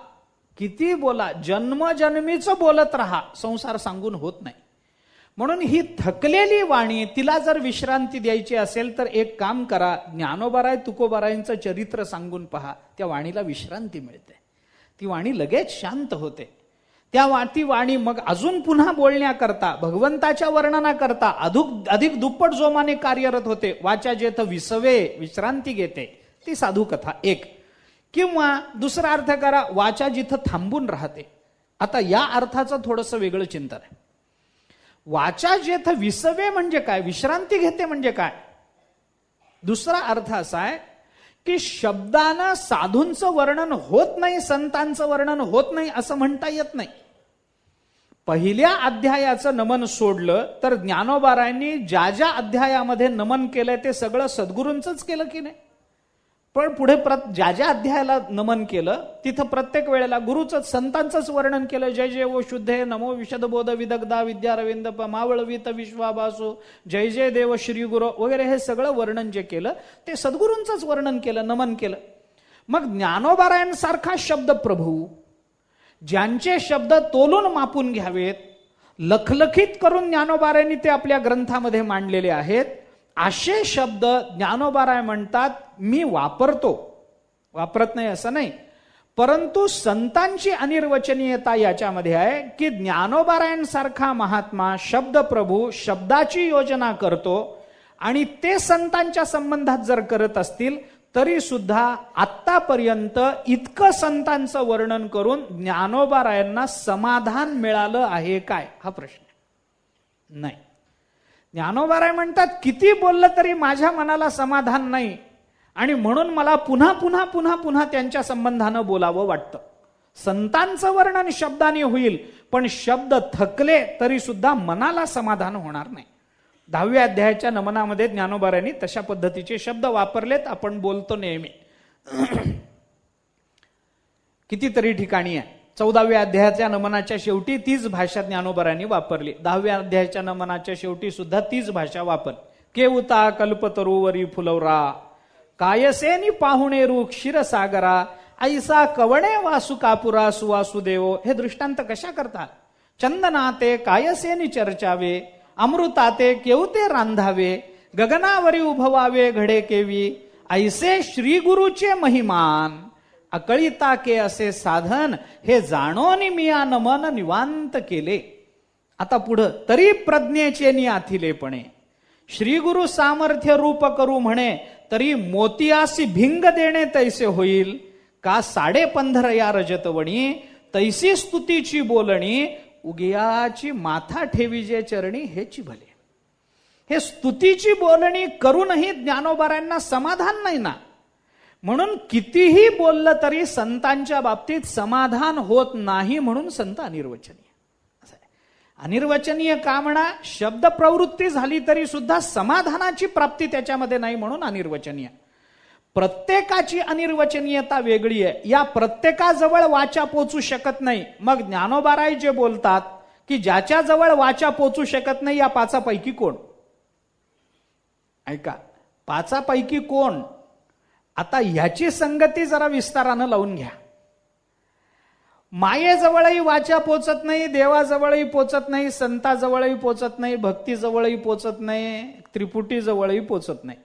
किती बोला, जन्मजन्मीचं बोलत राहा, संसार सांगून होत नाही. म्हणून ही थकलेली वाणी, तिला जर विश्रांती द्यायची असेल तर एक काम करा, ज्ञानोबाराय तुकोबारायांचं चरित्र सांगून पहा, त्या वाणीला विश्रांती मिळते, ती वाणी लगेच शांत होते. ती वाणी मग अजून पुन्हा बोलण्याकरता, भगवंताच्या वर्णनाकरता अधिक दुप्पट जोमाने कार्यरत होते. वाचा जेथ विसवे, विश्रांती घेते, ती साधू कथा एक. किंवा दुसरा अर्थ करा, वाचा जिथं थांबून राहते. आता या अर्थाचं थोडंसं वेगळं चिंतन आहे. वाचा जेथ विसवे म्हणजे काय, विश्रांती घेते म्हणजे काय. दुसरा अर्थ असा आहे की शब्दानं साधूंचं वर्णन होत नाही, संतांचं वर्णन होत नाही असं म्हणता येत नाही. पहिल्या अध्यायाचं नमन सोडलं तर ज्ञानोबारायांनी ज्या ज्या अध्यायामध्ये नमन केलंय ते सगळं सद्गुरूंचंच केलं की नाही. पण पुढे ज्या ज्या अध्यायाला नमन केलं तिथं प्रत्येक वेळेला गुरुचंच, संतांचंच वर्णन केलं. जय जय वो शुद्धे, नमो विशदबोध विदग्धा विद्यारविंद मावळवित विश्वाभासो, जय जय देव श्री गुरु वगैरे हे सगळं वर्णन जे केलं ते सद्गुरूंचंच वर्णन केलं, नमन केलं. मग ज्ञानोबारायांसारखा शब्द प्रभू, ज्यांचे शब्द तोलून मापून घ्यावेत, लखलखित करून ज्ञानोबारायांनी ते आपल्या ग्रंथामध्ये मांडलेले आहेत, असे शब्द ज्ञानोबाराय म्हणतात मी वापरतो, वापरत नाही असं नाही. परंतु संतांची अनिर्वचनीयता याच्यामध्ये आहे की ज्ञानोबारायांसारखा महात्मा शब्द प्रभू शब्दाची योजना करतो, आणि ते संतांच्या संबंधात जर करत असतील तरी सुद्धा आत्तापर्यंत इतकं संतांचं वर्णन करून ज्ञानोबारायांना समाधान मिळालं आहे काय, हा प्रश्न नाही. ज्ञानोबाराय म्हणतात किती बोललं तरी माझ्या मनाला समाधान नाही, आणि म्हणून मला पुन्हा पुन्हा पुन्हा पुन्हा त्यांच्या संबंधानं बोलावं वाटतं. संतांचं वर्णन शब्दाने होईल, पण शब्द थकले तरी सुद्धा मनाला समाधान होणार नाही. 10व्या अध्यायाच्या नमनामध्ये ज्ञानोबारायांनी तशा पद्धतीचे शब्द वापरलेत, आपण बोलतो नेहमी. कितीतरी ठिकाणी आहे. 14व्या अध्यायाच्या नमनाच्या शेवटी तीच भाषा ज्ञानोबारायांनी वापरली. 10व्या अध्यायाच्या नमनाच्या शेवटी सुद्धा तीच भाषा वापर. केवता कल्पतरुवरी फुलवरा, कायसेनी पाहुणेरू क्षीरसागरा, ऐसा कवणे वासुकापुरा सुवासुदेव. हे दृष्टांत कशा करतात. चंदनाते कायसेनी चर्चावे, अमृताते केवते रांधावे, गगनावरी उभवावे घडे केवी, ऐसे श्री गुरुचे महिमान, अकळिता के असे साधन, हे जाणोनी मिया नमन निवांत केले. आता पुढं, तरी प्रज्ञेचे नि आथिलेपणे, श्री गुरु सामर्थ्य रूप करू म्हणे, तरी मोतियासी भिंग देणे तैसे होईल का. 15.5 या रजतवणी, तैसी स्तुतीची बोलणी, उगियाची माथा ठेवी जे चरणी हेची भले. हे स्तुतीची बोलणी करूनही ज्ञानोबारायांना समाधान नाही ना. म्हणून कितीही बोललं तरी संतांच्या बाबतीत समाधान होत नाही, म्हणून संत अनिर्वचनीय. अनिर्वचनीय का म्हणा, शब्द प्रवृत्ती झाली तरी सुद्धा समाधानाची प्राप्ती त्याच्यामध्ये नाही, म्हणून अनिर्वचनीय. प्रत्येकाची अनिर्वचनीयता वेगळी आहे. या प्रत्येकाजवळ वाचा पोचू शकत नाही. मग ज्ञानोबाराय जे बोलतात की ज्याच्याजवळ वाचा पोचू शकत नाही, या 5पैकी कोण. ऐका, 5पैकी कोण. आता ह्याची संगती जरा विस्तारानं लावून घ्या. मायेजवळही वाचा पोचत नाही, देवाजवळही पोचत नाही, संताजवळही पोचत नाही, भक्तीजवळही पोचत नाही, त्रिपुटीजवळही पोचत नाही.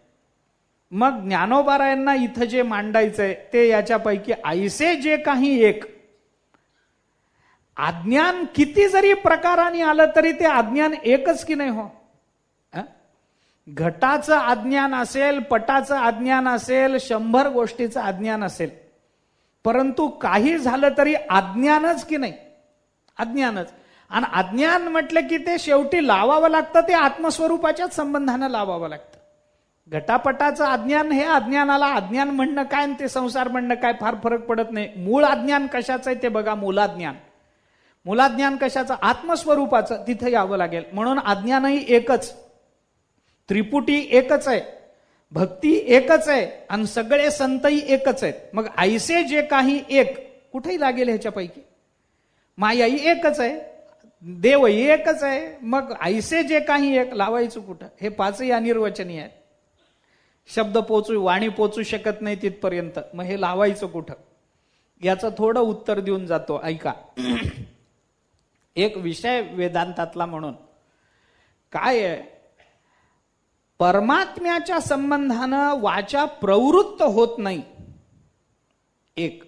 मग ज्ञानोबारायांना इथं जे मांडायचंय ते याच्यापैकी ऐसे जे काही एक. अज्ञान किती जरी प्रकाराने आलं तरी ते अज्ञान एकच की नाही हो. घटाचं अज्ञान असेल, पटाचं अज्ञान असेल, 100 गोष्टीचं अज्ञान असेल, परंतु काही झालं तरी अज्ञानच की नाही, अज्ञानच. आणि अज्ञान म्हटलं की ते शेवटी लावावं लागतं, ते आत्मस्वरूपाच्याच संबंधानं लावावं लागतं. घटापटाचं अज्ञान हे अज्ञानाला अज्ञान म्हणणं काय आणि ते संसार म्हणणं काय फार फरक पडत नाही. मूळ अज्ञान कशाचं आहे ते बघा. मूलाज्ञान. मूलाज्ञान कशाचं? आत्मस्वरूपाचं. तिथे यावं लागेल. म्हणून अज्ञानही एकच, त्रिपुटी एकच आहे, भक्ती एकच आहे आणि सगळे संतही एकच आहेत. मग ऐसे जे काही एक कुठेही लागेल ह्याच्यापैकी. मायाही एकच आहे, देवही एकच आहे, मग ऐसे जे काही एक लावायचं कुठं? हे पाचही अनिर्वचनीय आहेत. शब्द पोचू, वाणी पोचू शकत नाही तिथपर्यंत. मग हे लावायचं कुठं? याचं थोडं उत्तर देऊन जातो, ऐका. एक विषय वेदांतातला म्हणून काय आहे, परमात्म्याच्या संबंधानं वाचा प्रवृत्त होत नाही. एक,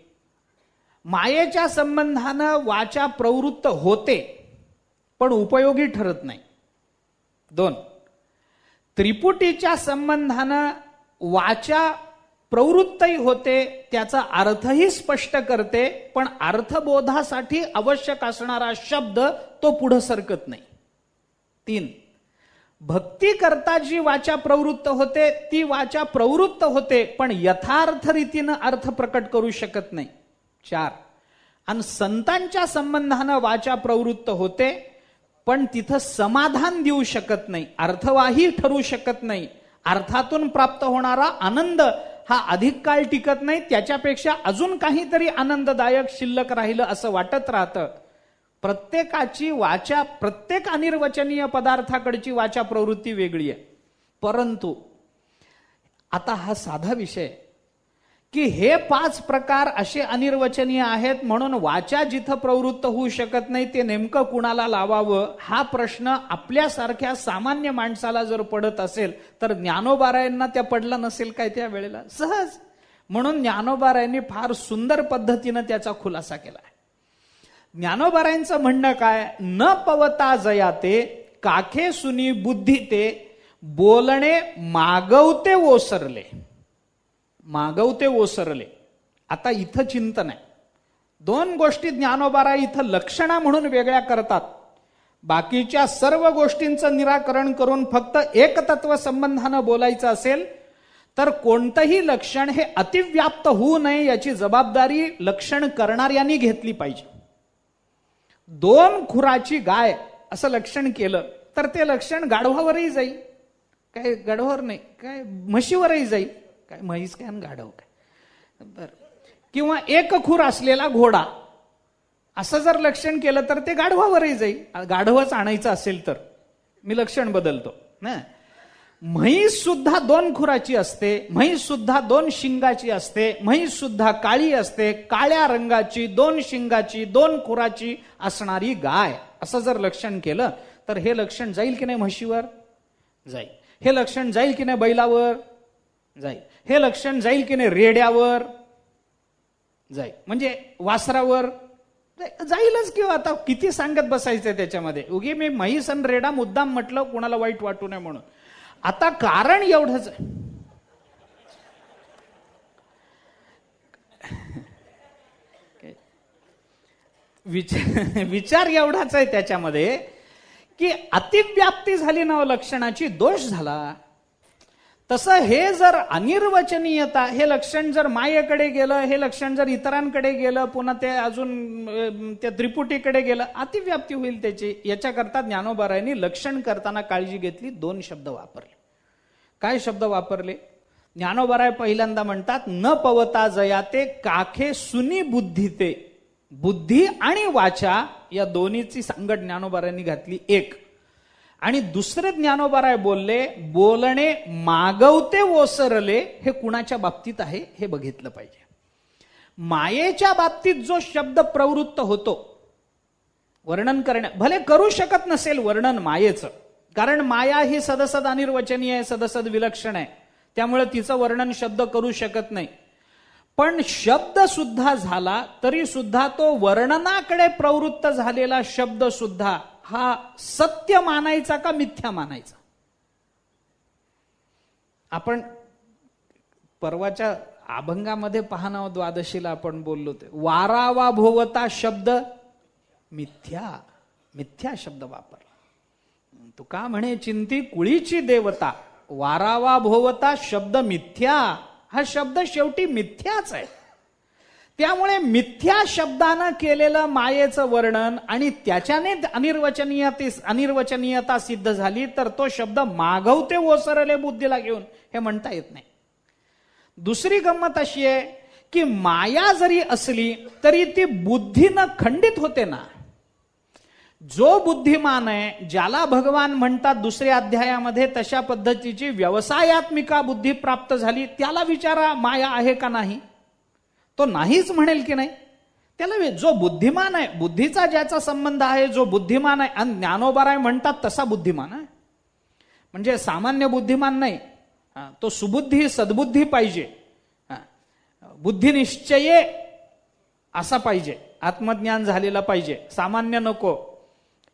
मायेच्या संबंधानं वाचा प्रवृत्त होते पण उपयोगी ठरत नाही. दोन, त्रिपुटीच्या संबंधानं वाचा प्रवृत्तही होते, त्याचा अर्थही स्पष्ट करते, पण अर्थबोधासाठी आवश्यक असणारा शब्द तो पुढे सरकत नाही. तीन, भक्ती करता जी वाचा प्रवृत्त होते ती वाचा प्रवृत्त होते पण यथार्थ रीतीनं अर्थ प्रकट करू शकत नाही. चार, आणि संतांच्या संबंधानं वाचा प्रवृत्त होते पण तिथं समाधान देऊ शकत नाही, अर्थवाही ठरू शकत नाही. अर्थातून प्राप्त होणारा आनंद हा अधिक काळ टिकत नाही, त्याच्यापेक्षा अजून काहीतरी आनंददायक शिल्लक राहिलं असं वाटत राहतं. प्रत्येकाची वाचा, प्रत्येक अनिर्वचनीय पदार्थाकडची वाचा प्रवृत्ती वेगळी आहे. परंतु आता हा साधा विषय की हे पाच प्रकार असे अनिर्वचनीय आहेत म्हणून वाचा जिथं प्रवृत्त होऊ शकत नाही ते नेमकं कुणाला लावावं, हा प्रश्न आपल्यासारख्या सामान्य माणसाला जर पडत असेल तर ज्ञानोबारायांना त्या पडला नसेल काय त्या वेळेला? सहज. म्हणून ज्ञानोबारायांनी फार सुंदर पद्धतीनं त्याचा खुलासा केला. ज्ञानोबारायांचं म्हणणं काय? न पवता जयाते काखे सुनी बुद्धी ते बोलणे मागवते ओसरले. मागवते ओसरले. आता इथं चिंतन आहे. दोन गोष्टी ज्ञानोबाराय इथं लक्षणा म्हणून वेगळ्या करतात. बाकीच्या सर्व गोष्टींचं निराकरण करून फक्त एकतत्व संबंधानं बोलायचं असेल तर कोणतंही लक्षण हे अतिव्याप्त होऊ नये याची जबाबदारी लक्षण करणाऱ्यांनी घेतली पाहिजे. दोन खुराची गाय असं लक्षण केलं तर ते लक्षण गाढवावरही जाईल, काय गाढवावर नाही, काय म्हशीवरही जाईल, काय म्हैस काय आणि गाढव काय. बर, किंवा एक खूर असलेला घोडा असं जर लक्षण केलं तर ते गाढवावरही जाईल. गाढवच आणायचं असेल तर मी लक्षण बदलतो ना. म्हैस सुद्धा दोन खुराची असते, म्हैस सुद्धा दोन शिंगाची असते, म्हैस सुद्धा काळी असते, काळ्या रंगाची दोन शिंगाची दोन खुराची असणारी गाय असं जर लक्षण केलं तर हे लक्षण जाईल की नाही म्हशीवर? जाईल. हे लक्षण जाईल की नाही बैलावर? जाईल. हे लक्षण जाईल की नाही रेड्यावर? जाईल. म्हणजे वासरावर जाईलच. किंवा आता किती सांगत बसायचं त्याच्यामध्ये? उगी मी म्हैस आणि रेडा मुद्दाम म्हटलं कुणाला वाईट वाटू नये म्हणून. आता कारण एवढंच आहे, विचार एवढाच आहे त्याच्यामध्ये की अतिव्याप्ती झाली ना लक्षणाची, दोष झाला. तसं हे जर अनिर्वचनीयता, हे लक्षण जर मायेकडे गेलं, हे लक्षण जर इतरांकडे गेलं, पुन्हा ते अजून त्या त्रिपुटीकडे गेलं, अतिव्याप्ती होईल त्याची. याच्याकरता ज्ञानोबारायांनी लक्षण करताना काळजी घेतली. दोन शब्द वापरले. काय शब्द वापरले? ज्ञानोबाराय पहिल्यांदा म्हणतात न पवता जयाते काखे सुनी बुद्धी ते. बुद्धी आणि वाचा या दोन्हीची सांगड ज्ञानोबारायांनी घातली एक. आणि दुसरे ज्ञानोबाराय बोलले बोलणे मागवते ओसरले. हे कुणाच्या बाबतीत आहे हे बघितलं पाहिजे. मायेच्या बाबतीत जो शब्द प्रवृत्त होतो वर्णन करण्या, भले करू शकत नसेल वर्णन मायेचं, कारण माया ही सदसद अनिर्वचनीय आहे, सदसद विलक्षण आहे, त्यामुळे तिचं वर्णन शब्द करू शकत नाही. पण शब्द सुद्धा झाला तरी सुद्धा तो वर्णनाकडे प्रवृत्त झालेला शब्द सुद्धा हा सत्य मानायचा का मिथ्या मानायचा? आपण परवाच्या अभंगामध्ये पाहणं द्वादशीला आपण बोललो ते वारावा भोवता शब्द मिथ्या. मिथ्या शब्द वापरला. तू का म्हणे चिंती कुळीची देवता. वारावा भोवता शब्द मिथ्या, हा शब्द शेवटी मिथ्याच आहे. त्यामुळे मिथ्या शब्दानं केलेलं मायेचं वर्णन आणि त्याच्याने अनिर्वचनीयता सिद्ध झाली तर तो शब्द मागवते ओसरले बुद्धीला घेऊन हे म्हणता येत नाही. दुसरी गंमत अशी आहे की माया जरी असली तरी ती बुद्धीनं खंडित होते ना. जो बुद्धिमान आहे, ज्याला भगवान म्हणतात दुसऱ्या अध्यायामध्ये तशा पद्धतीची व्यवसायात्मिका बुद्धी प्राप्त झाली, त्याला विचारा माया आहे का नाही, तो नाहीच म्हणेल की नाही. त्याला जो बुद्धिमान आहे, बुद्धीचा ज्याचा संबंध आहे, जो बुद्धिमान आहे, आणि ज्ञानोबाराय म्हणतात तसा बुद्धिमान आहे, म्हणजे सामान्य बुद्धिमान नाही, तो सुबुद्धी सद्बुद्धी पाहिजे, बुद्धिनिश्चये असा पाहिजे, आत्मज्ञान झालेला पाहिजे, सामान्य नको,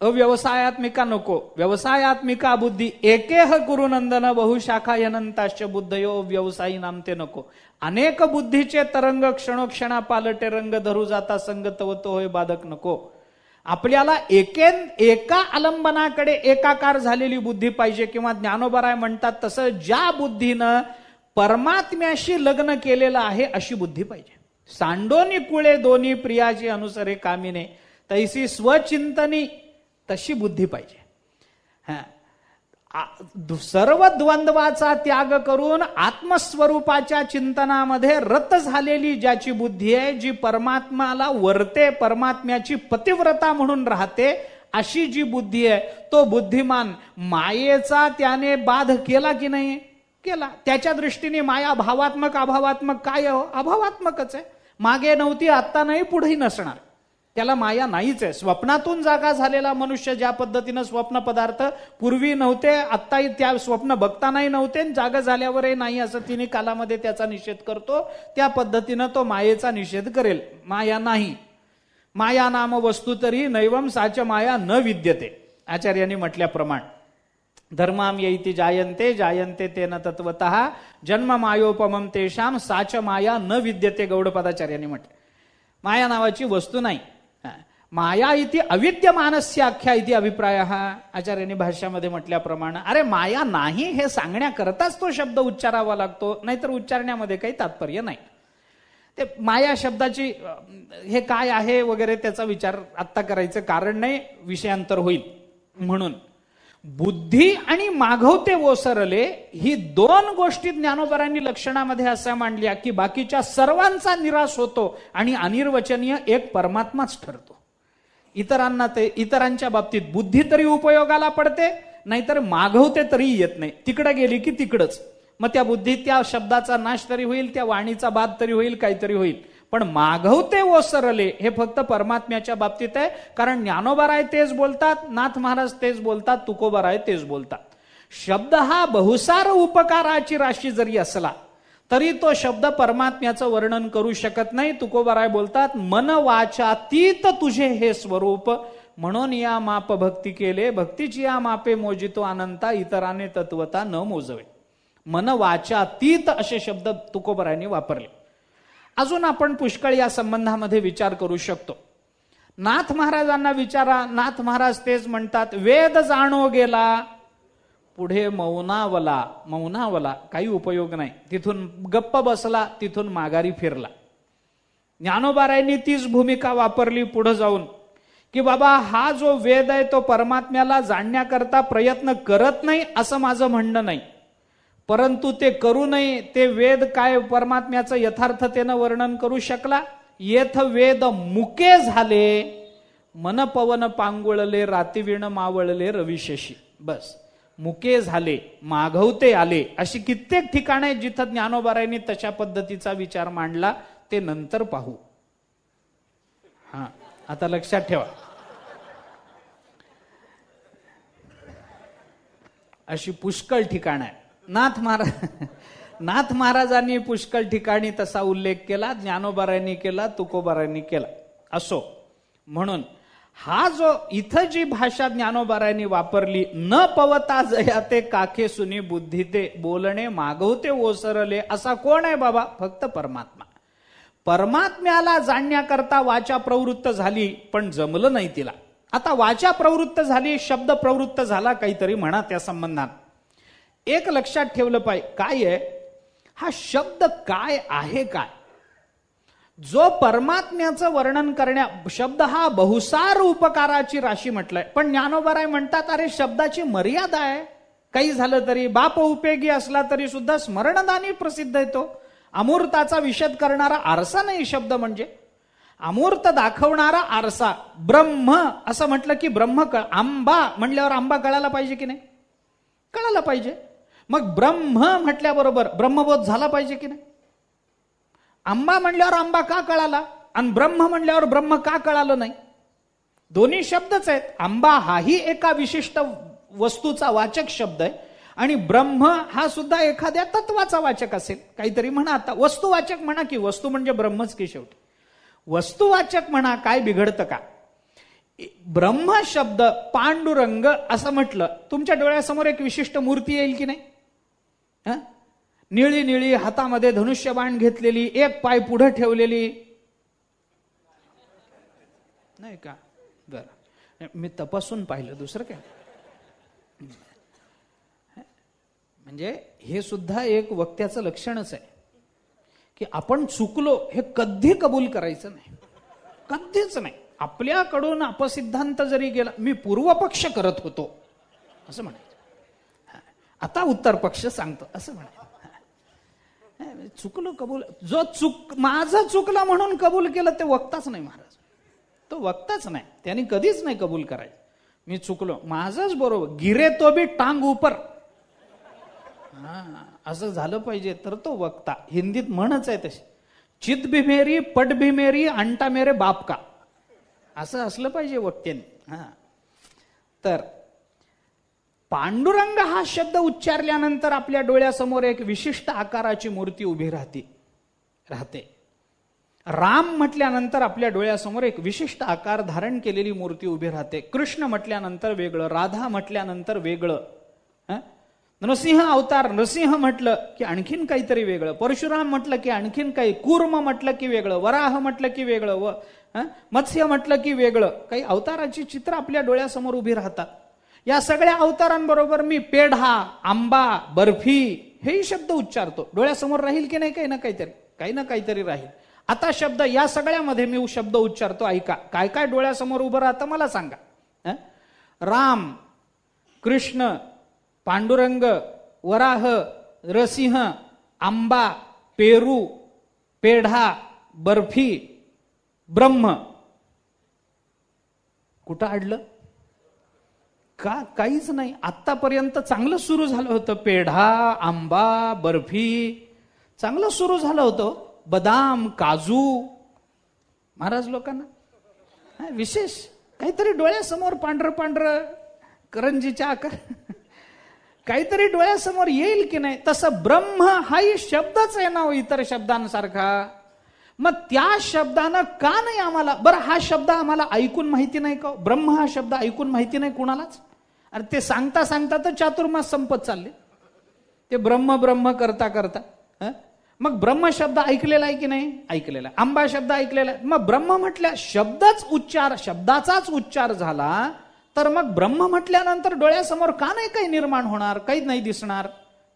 अव्यवसायात्मिका नको. व्यवसायात्मिका बुद्धी एकेह गुरुनंदन बहुशाखा यनंताश्च बुद्धयो व्यवसायी नामते नको. अनेक बुद्धीचे तरंग क्षणोक्षणा पालटे रंग धरू जाता संगतवतो होय बाधक नको. आपल्याला एका आलंबनाकडे एकाकार झालेली बुद्धी पाहिजे, किंवा ज्ञानोबाराय म्हणतात तसं ज्या बुद्धीनं परमात्म्याशी लग्न केलेलं आहे अशी बुद्धी पाहिजे. सांडोनी कुळे दोन्ही प्रियाची अनुसरे कामिने तैसी स्वचिंतनी तशी बुद्धी पाहिजे. सर्व द्वंद्वाचा त्याग करून आत्मस्वरूपाच्या चिंतनामध्ये रत झालेली ज्याची बुद्धी आहे, जी परमात्म्याला वरते, परमात्म्याची पतिव्रता म्हणून राहते, अशी जी बुद्धी आहे, तो बुद्धिमान मायेचा त्याने बाध केला की नाही, केला. त्याच्या दृष्टीने माया भावात्मक अभावात्मक काय हो, अभावात्मकच आहे. मागे नव्हती, आता नाही, पुढेही नसणार, त्याला माया नाहीच आहे. स्वप्नातून जागा झालेला मनुष्य ज्या पद्धतीनं स्वप्न पदार्थ पूर्वी नव्हते, आत्ताही त्या स्वप्न बघतानाही नव्हते, जागा झाल्यावरही नाही असं तिने कालामध्ये त्याचा निषेध करतो, त्या पद्धतीनं तो मायेचा निषेध करेल. माया नाही, माया नाम वस्तू तरी नैवम साच माया न विद्यते. आचार्यांनी म्हटल्याप्रमाणे धर्माम येती जायन्ते जायन्ते तेन तत्वतः जन्म मायोपमम तेषाम साच माया न विद्यते. गौडपादाचार्यांनी म्हटलं माया नावाची वस्तू नाही. माया इति अविद्यमानस्य आख्या इति अभिप्राय. आचार्यांनी भाष्यामध्ये म्हटल्याप्रमाणे अरे माया नाही हे सांगण्याकरताच तो शब्द उच्चारावा लागतो, नाहीतर उच्चारण्यामध्ये काही तात्पर्य नाही. ते माया शब्दाची हे काय आहे वगैरे त्याचा विचार आत्ता करायचं कारण नाही, विषयांतर होईल. म्हणून बुद्धी आणि मागवते ओसरले ही दोन गोष्टी ज्ञानोबारांनी लक्षणामध्ये अशा मांडल्या की बाकीच्या सर्वांचा निराश होतो आणि अनिर्वचनीय एक परमात्माच ठरतो. इतरांच्या बाबतीत बुद्धी तरी उपयोगाला पडते, नाहीतर मागवते तरी येत नाही, तिकडे गेली की तिकडच. मग त्या बुद्धी त्या शब्दाचा नाश तरी होईल, त्या वाणीचा बाद तरी होईल, काहीतरी होईल. पण मागवते ओसरले हे फक्त परमात्म्याच्या बाबतीत आहे, कारण ज्ञानोबाराय तेच बोलतात, नाथ महाराज तेच बोलतात, तुकोबाराय तेच बोलतात. शब्द हा बहुसार उपकाराची राशी जरी असला तरी तो शब्द परमात्म्याचं वर्णन करू शकत नाही. तुकोबाराय बोलतात मन वाचातीत तुझे हे स्वरूप, म्हणून या माप भक्ती केले, भक्तीची या मापे मोजितो अनंता, इतराने तत्वता न मोजवे. मन वाचातीत असे शब्द तुकोबारायांनी वापरले. अजून आपण पुष्कळ या संबंधामध्ये विचार करू शकतो. नाथ महाराजांना विचारा, नाथ महाराज तेच म्हणतात वेद जाणो गेला पुढे मौनावला काही उपयोग नाही, तिथून गप्प बसला, तिथून माघारी फिरला. ज्ञानोबारायांनी तीच भूमिका वापरली पुढे जाऊन की बाबा हा जो वेद आहे तो परमात्म्याला जाणण्याकरता प्रयत्न करत नाही असं माझं म्हणणं नाही, परंतु ते करू नये. ते वेद काय परमात्म्याचं यथार्थतेनं वर्णन करू शकला. येथ वेद मुके झाले, मन पवन पांगुळले, रातिवीण मावळले रविशेषी. बस मुके झाले, मागवते आले, अशी कित्येक ठिकाणे जिथं ज्ञानोबारायांनी तशा पद्धतीचा विचार मांडला ते नंतर पाहू. आता लक्षात ठेवा, अशी पुष्कळ ठिकाण आहे. नाथ महाराजांनी पुष्कळ ठिकाणी तसा उल्लेख केला, ज्ञानोबारायांनी केला, तुकोबारायांनी केला. असो, म्हणून हा जो इथं जी भाषा ज्ञानोबारायांनी वापरली, न पवता जयाते काखे सुनी बुद्धी ते, बोलणे मागवते ओसरले, असा कोण आहे बाबा? फक्त परमात्मा. परमात्म्याला जाणण्याकरता वाचा प्रवृत्त झाली, पण जमलं नाही तिला. आता वाचा प्रवृत्त झाली, शब्द प्रवृत्त झाला, काहीतरी म्हणा त्या संबंधात. एक लक्षात ठेवलं पाहिजे, काय आहे हा शब्द, काय आहे काय? जो परमात्म्याचं वर्णन करण्या, शब्द हा बहुसार उपकाराची राशी म्हटलंय, पण ज्ञानोबाराय म्हणतात अरे शब्दाची मर्यादा आहे. काही झालं तरी बाप उपयोगी असला तरी सुद्धा स्मरणदानी प्रसिद्ध येतो. अमूर्ताचा विषद करणारा आरसा नाही शब्द म्हणजे, अमूर्त दाखवणारा आरसा. ब्रह्म असं म्हटलं की ब्रह्म आंबा म्हणल्यावर आंबा कळायला पाहिजे की नाही? कळायला पाहिजे. मग ब्रह्म म्हटल्याबरोबर ब्रह्मबोध झाला पाहिजे की नाही? आंबा म्हणल्यावर आंबा का कळाला आणि ब्रह्म म्हणल्यावर ब्रह्म का कळालं नाही? दोन्ही शब्दच आहेत. आंबा हाही एका विशिष्ट वस्तूचा वाचक शब्द आहे आणि ब्रह्म हा सुद्धा एखाद्या तत्वाचा वाचक असेल. काहीतरी म्हणा, आता वस्तुवाचक म्हणा की वस्तू म्हणजे ब्रह्मच की शेवटी. वस्तुवाचक म्हणा, काय बिघडतं का? ब्रह्म शब्द पांडुरंग असं म्हटलं, तुमच्या डोळ्यासमोर एक विशिष्ट मूर्ती येईल की नाही? निळी निळी, हातामध्ये धनुष्यबाण घेतलेली, एक पाय पुढे ठेवलेली, नाही का? बरं, मी तपासून पाहिलं, दुसरं काय. म्हणजे हे सुद्धा एक वक्त्याचं लक्षणच आहे की आपण चुकलो हे कधी कबूल करायचं नाही, कधीच नाही. आपल्याकडून अपसिद्धांत जरी गेला, मी पूर्वपक्ष करत होतो असं म्हणायचं, आता उत्तर पक्ष सांगतो असं म्हणायचं. चुकलो कबूल, जो माझं चुकलं म्हणून कबूल केलं ते वक्ताच नाही महाराज, तो वक्ताच नाही, त्यांनी कधीच नाही कबूल करायचं. मी चुकलो, माझंच बरोबर, गिरे तो बी टांग उपर, असं झालं पाहिजे तर तो वक्ता. हिंदीत म्हणच आहे तशी, चित भी मेरी पट भी मेरी अंटा मेरे बाप का, असं असलं पाहिजे वक्त्याने. तर पांडुरंग हा शब्द उच्चारल्यानंतर आपल्या डोळ्यासमोर एक विशिष्ट आकाराची मूर्ती उभी राहते. राम म्हटल्यानंतर आपल्या डोळ्यासमोर एक विशिष्ट आकार धारण केलेली मूर्ती उभी राहते. कृष्ण म्हटल्यानंतर वेगळं, राधा म्हटल्यानंतर वेगळं, नरसिंह अवतार, नरसिंह म्हटलं की आणखीन काहीतरी वेगळं, परशुराम म्हटलं की आणखीन काही, कूर्म म्हटलं की वेगळं, वराह म्हटलं की वेगळं, मत्स्य म्हटलं की वेगळं. काही अवताराची चित्र आपल्या डोळ्यासमोर उभी राहतात. या सगळ्या अवतारांबरोबर मी पेढा, आंबा, बर्फी हेही शब्द उच्चारतो. डोळ्यासमोर राहील की नाही? काही ना काहीतरी राहील. आता शब्द या सगळ्यामध्ये मी शब्द उच्चारतो, ऐका. काय काय डोळ्यासमोर उभं राहतं मला सांगा. राम, कृष्ण, पांडुरंग, वराह, नरसिंह, आंबा, पेरू, पेढा, बर्फी, ब्रह्म. कुठं अडलं का? काहीच नाही. आतापर्यंत चांगलं सुरू झालं होतं. पेढा, आंबा, बर्फी चांगलं सुरू झालं होतं. बदाम, काजू, महाराज लोकांना विशेष काहीतरी डोळ्यासमोर पांढरं पांढरं करंजीच्या आकार काहीतरी डोळ्यासमोर येईल की नाही? तसं ब्रह्म हाही शब्दच आहे ना इतर शब्दांसारखा. मग त्या शब्दानं का नाही आम्हाला, बरं हा शब्द आम्हाला ऐकून माहिती नाही का? ब्रह्म हा शब्द ऐकून माहिती नाही कुणालाच? अरे ते सांगता सांगता तर चातुर्मास संपत चालले ते, ब्रह्म ब्रह्म करता करता. मग ब्रह्म शब्द ऐकलेला आहे की नाही? ऐकलेला. आंबा शब्द ऐकलेला आहे. मग ब्रह्म म्हटल्या शब्दाचाच उच्चार झाला तर मग ब्रह्म म्हटल्यानंतर डोळ्यासमोर का नाही काही निर्माण होणार, काही नाही दिसणार?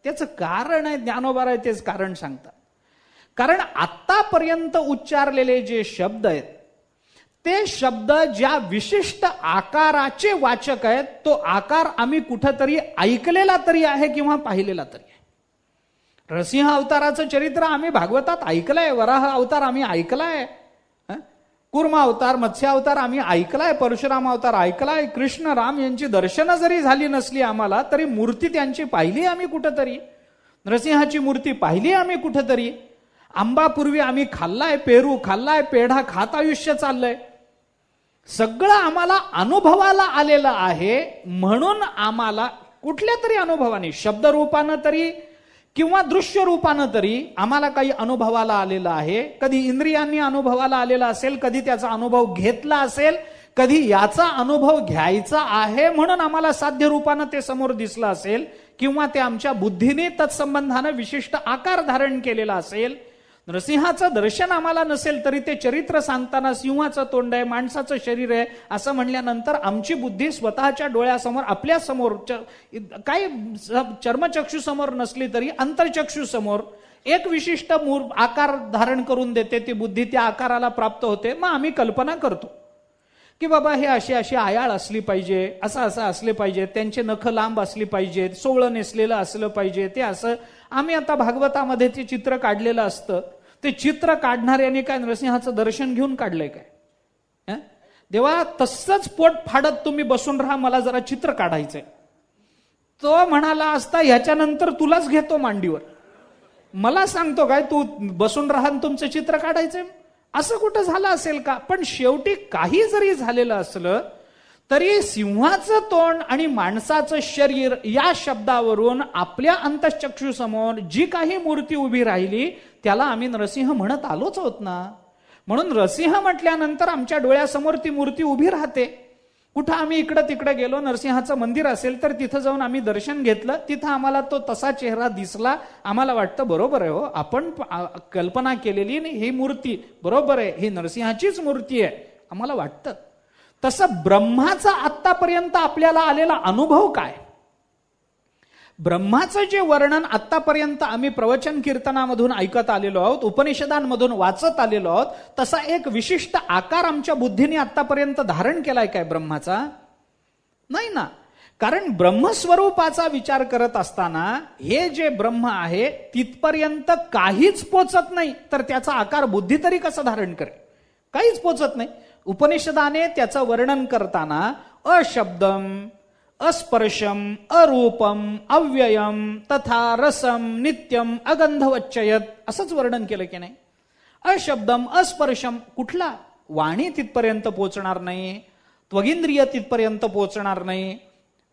त्याचं कारण आहे, ज्ञानोबाराय तेच कारण सांगतात. कारण आतापर्यंत उच्चारलेले जे शब्द आहेत ते शब्द ज्या विशिष्ट आकाराचे वाचक आहेत, तो आकार आम्ही कुठंतरी ऐकलेला तरी आहे किंवा पाहिलेला तरी आहे. नरसिंह अवताराचं चरित्र आम्ही भागवतात ऐकलंय, वराह अवतार आम्ही ऐकलाय, कूर्म अवतार, मत्स्य अवतार आम्ही ऐकलाय, परशुराम अवतार ऐकलाय, कृष्ण राम यांची दर्शनं जरी झाली नसली आम्हाला तरी मूर्ती त्यांची पाहिली आम्ही कुठंतरी, नरसिंहाची मूर्ती पाहिली आम्ही कुठंतरी. आंबापूर्वी आम्ही खाल्लाय, पेरू खाल्लाय, पेढा खात आयुष्य चाललंय. सगळं आम्हाला अनुभवाला आलेलं आहे. म्हणून आम्हाला कुठल्या तरी अनुभवाने, शब्दरूपानं तरी किंवा दृश्य रूपानं तरी आम्हाला काही अनुभवाला आलेलं आहे. कधी इंद्रियांनी अनुभवाला आलेला असेल, कधी त्याचा अनुभव घेतला असेल, कधी याचा अनुभव घ्यायचा आहे म्हणून आम्हाला साध्य रूपानं ते समोर दिसलं असेल, किंवा ते आमच्या बुद्धीने तत्संबंधानं विशिष्ट आकार धारण केलेला असेल. नरसिंहाचं दर्शन आम्हाला नसेल तरी ते चरित्र सांगताना सिंहाचं तोंड आहे, माणसाचं शरीर आहे असं म्हणल्यानंतर आमची बुद्धी स्वतःच्या डोळ्यासमोर, आपल्या समोर, काही चर्मचक्षू समोर नसली तरी अंतर्चक्षू समोर एक विशिष्ट आकार धारण करून देते. ती बुद्धी त्या आकाराला प्राप्त होते. मग आम्ही कल्पना करतो की बाबा हे अशी अशी आयाळ असली पाहिजे, असं असं असले पाहिजे, त्यांचे नख लांब असली पाहिजेत, सोवळं नेसलेलं असलं पाहिजे, ते असं. आम्ही आता भागवतामध्ये ते चित्र काढलेलं असतं. ते चित्र काढणाऱ्याने काय नरसिंहाचं दर्शन घेऊन काढलंय काय? देवा तसंच पोट फाडत तुम्ही बसून राहा, मला जरा चित्र काढायचंय. तो म्हणाला असता ह्याच्यानंतर तुलाच घेतो मांडीवर, मला सांगतो काय तू बसून राहा तुमचं चित्र काढायचंय? असं कुठं झालं असेल का? पण शेवटी काही जरी झालेलं असलं तरी सिंहाचं तोंड आणि माणसाचं शरीर या शब्दावरून आपल्या अंतःचक्षू समोर जी काही मूर्ती उभी राहिली त्याला आम्ही नरसिंह म्हणत आलोच आहोत ना. म्हणून नरसिंह म्हटल्यानंतर आमच्या डोळ्यासमोर ती मूर्ती उभी राहते. कुठं आम्ही इकडं तिकडं गेलो, नरसिंहाचं मंदिर असेल तर तिथं जाऊन आम्ही दर्शन घेतलं, तिथं आम्हाला तो तसा चेहरा दिसला, आम्हाला वाटतं बरोबर आहे, हो आपण कल्पना केलेली ही मूर्ती बरोबर आहे, ही नरसिंहाचीच मूर्ती आहे आम्हाला वाटतं. तसं ब्रह्माचा आत्तापर्यंत आपल्याला आलेला अनुभव काय? ब्रह्माचं जे वर्णन आत्तापर्यंत आम्ही प्रवचन कीर्तनामधून ऐकत आलेलो आहोत, उपनिषदांमधून वाचत आलेलो आहोत, तसा एक विशिष्ट आकार आमच्या बुद्धीने आत्तापर्यंत धारण केलाय काय ब्रह्माचा? नाही ना. कारण ब्रह्मस्वरूपाचा विचार करत असताना हे जे ब्रह्म आहे तिथपर्यंत काहीच पोचत नाही, तर त्याचा आकार बुद्धी तरी कसं धारण करेल? काहीच पोचत नाही. उपनिषदाने त्याचं वर्णन करताना अशब्दम, अस्पर्शम, अरूपम, अव्ययम, तथा रसम, नित्यम, अगंधवच्चयत असंच वर्णन केलं की नाही? अशब्दम, अस्पर्शम, कुठला? वाणी तिथपर्यंत पोचणार नाही, त्वगिंद्रिय तिथपर्यंत पोचणार नाही,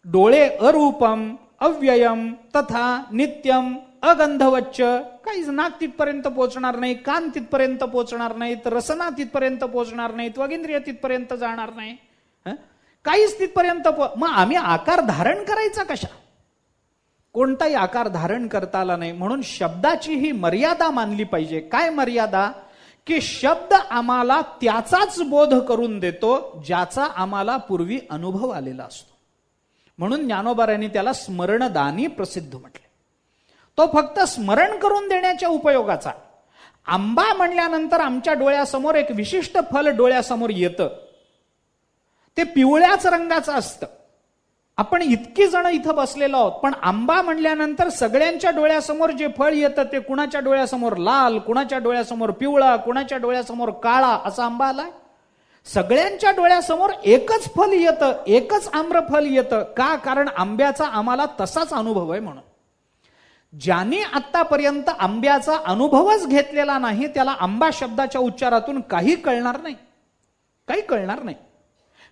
डोळे अरूपम, अव्ययम, तथा नित्यम, अगंधवच्च, काहीच, नाक तिथपर्यंत पोचणार नाही, कान तिथपर्यंत पोचणार नाहीत, रसना तिथपर्यंत पोचणार नाही, त्वगिंद्रिय तिथपर्यंत जाणार नाही, काहीच तिथपर्यंत. मग आम्ही आकार धारण करायचा कशा? कोणताही आकार धारण करता आला नाही. म्हणून शब्दाची ही मर्यादा मानली पाहिजे. काय मर्यादा? की शब्द आम्हाला त्याचाच बोध करून देतो ज्याचा आम्हाला पूर्वी अनुभव आलेला असतो. म्हणून ज्ञानोबारांनी त्याला स्मरणदानी प्रसिद्ध म्हटले. तो फक्त स्मरण करून देण्याच्या उपयोगाचा. आंबा म्हणल्यानंतर आमच्या डोळ्यासमोर एक विशिष्ट फल डोळ्यासमोर येतं, ते पिवळ्याच रंगाचं असतं. आपण इतकी जण इथं बसलेलो आहोत, पण आंबा म्हणल्यानंतर सगळ्यांच्या डोळ्यासमोर जे फळ येतं ते कुणाच्या डोळ्यासमोर लाल, कुणाच्या डोळ्यासमोर पिवळा, कुणाच्या डोळ्यासमोर काळा असा आंबा आलाय. सगळ्यांच्या डोळ्यासमोर एकच फल येतं, एकच आम्रफल येतं. का? कारण आंब्याचा आम्हाला तसाच अनुभव आहे. म्हणून ज्यांनी आतापर्यंत आंब्याचा अनुभवच घेतलेला नाही त्याला आंबा शब्दाच्या उच्चारातून काही कळणार नाही, काही कळणार नाही.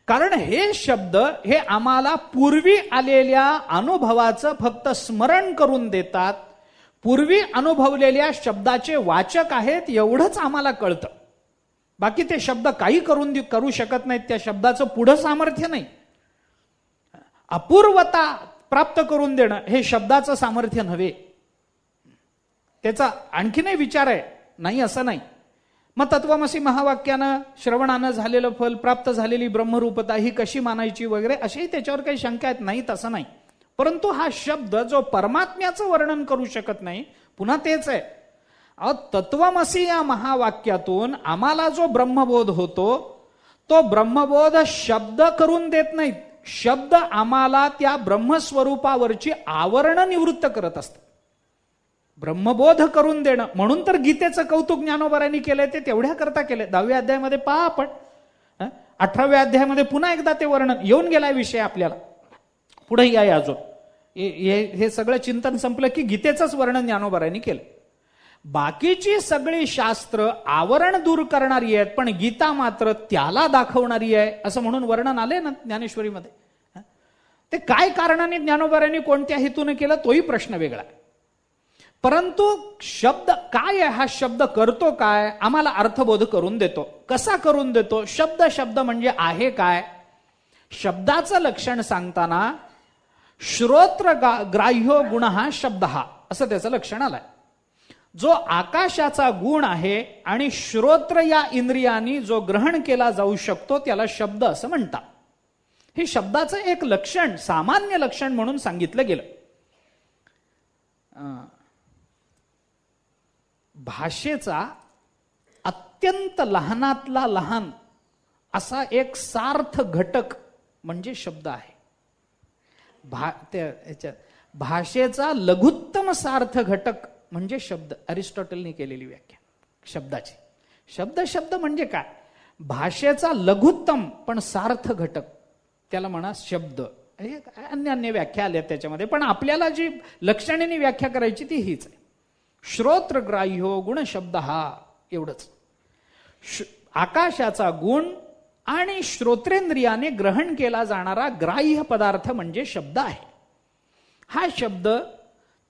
कारण हे शब्द हे आम्हाला पूर्वी आलेल्या अनुभवाचं फक्त स्मरण करून देतात. पूर्वी अनुभवलेल्या शब्दाचे वाचक आहेत एवढंच आम्हाला कळतं. बाकी ते शब्द काही करू शकत नाहीत. त्या शब्दाचं पुढं सामर्थ्य नाही. अपूर्वता प्राप्त करून देणं हे शब्दाचं सामर्थ्य नव्हे, त्याचा आणखीनही विचार आहे, नाही असं नाही. मग तत्वमसी महावाक्यानं श्रवणानं झालेलं फल, प्राप्त झालेली ब्रह्मरूपता ही कशी मानायची वगैरे असेही त्याच्यावर काही शंका आहेत, नाही तसं नाही. परंतु हा शब्द जो परमात्म्याचं वर्णन करू शकत नाही, पुन्हा तेच आहे. तत्वमसी या महावाक्यातून आम्हाला जो ब्रह्मबोध होतो तो ब्रह्मबोध शब्द करून देत नाहीत. शब्द आम्हाला त्या ब्रह्मस्वरूपावरची आवरण निवृत्त करत असतात. ब्रह्मबोध करून देणं. म्हणून तर गीतेचं कौतुक ज्ञानोबारांनी केलंय, ते तेवढ्या करता केलंय. 10व्या अध्यायामध्ये पहा आपण, 18व्या अध्यायामध्ये पुन्हा एकदा ते वर्णन येऊन गेलाय विषय आपल्याला. पुढे या अजून हे सगळं चिंतन संपलं की गीतेचंच वर्णन ज्ञानोबारांनी केलं. बाकीची सगळी शास्त्र आवरण दूर करणारी आहेत, पण गीता मात्र त्याला दाखवणारी आहे असं म्हणून वर्णन आले ना ज्ञानेश्वरीमध्ये. ते काय कारणाने ज्ञानोबारांनी कोणत्या हेतूने केलं तोही प्रश्न वेगळा आहे. परंतु शब्द काय आहे, हा शब्द करतो काय, आम्हाला अर्थबोध करून देतो. कसा करून देतो? शब्द म्हणजे आहे काय? शब्दाचं लक्षण सांगताना श्रोत्र ग्राह्यो गुण हा शब्द हा असं त्याचं लक्षण आलंय. जो आकाशाचा गुण आहे आणि श्रोत्र या इंद्रियानी जो ग्रहण केला जाऊ शकतो त्याला शब्द असं म्हणतात. हे शब्दाचं एक लक्षण, सामान्य लक्षण म्हणून सांगितलं गेलं. भाषेचा अत्यंत लहानातला लहान असा एक सार्थ घटक म्हणजे शब्द आहे. भाषेचा लघुत्तम सार्थ घटक म्हणजे शब्द. अरिस्टॉटलने केलेली व्याख्या शब्दाची. शब्द म्हणजे काय? भाषेचा लघुत्तम पण सार्थ घटक, त्याला म्हणा शब्द. अन्य व्याख्या आल्या त्याच्यामध्ये, पण आपल्याला जी लक्षणेने व्याख्या करायची ती हीच आहे. श्रोत्रग्राह्यो गुण शब्द हा, एवढंच. आकाशाचा गुण आणि श्रोत्रेंद्रियाने ग्रहण केला जाणारा ग्राह्य पदार्थ म्हणजे शब्द आहे. हा शब्द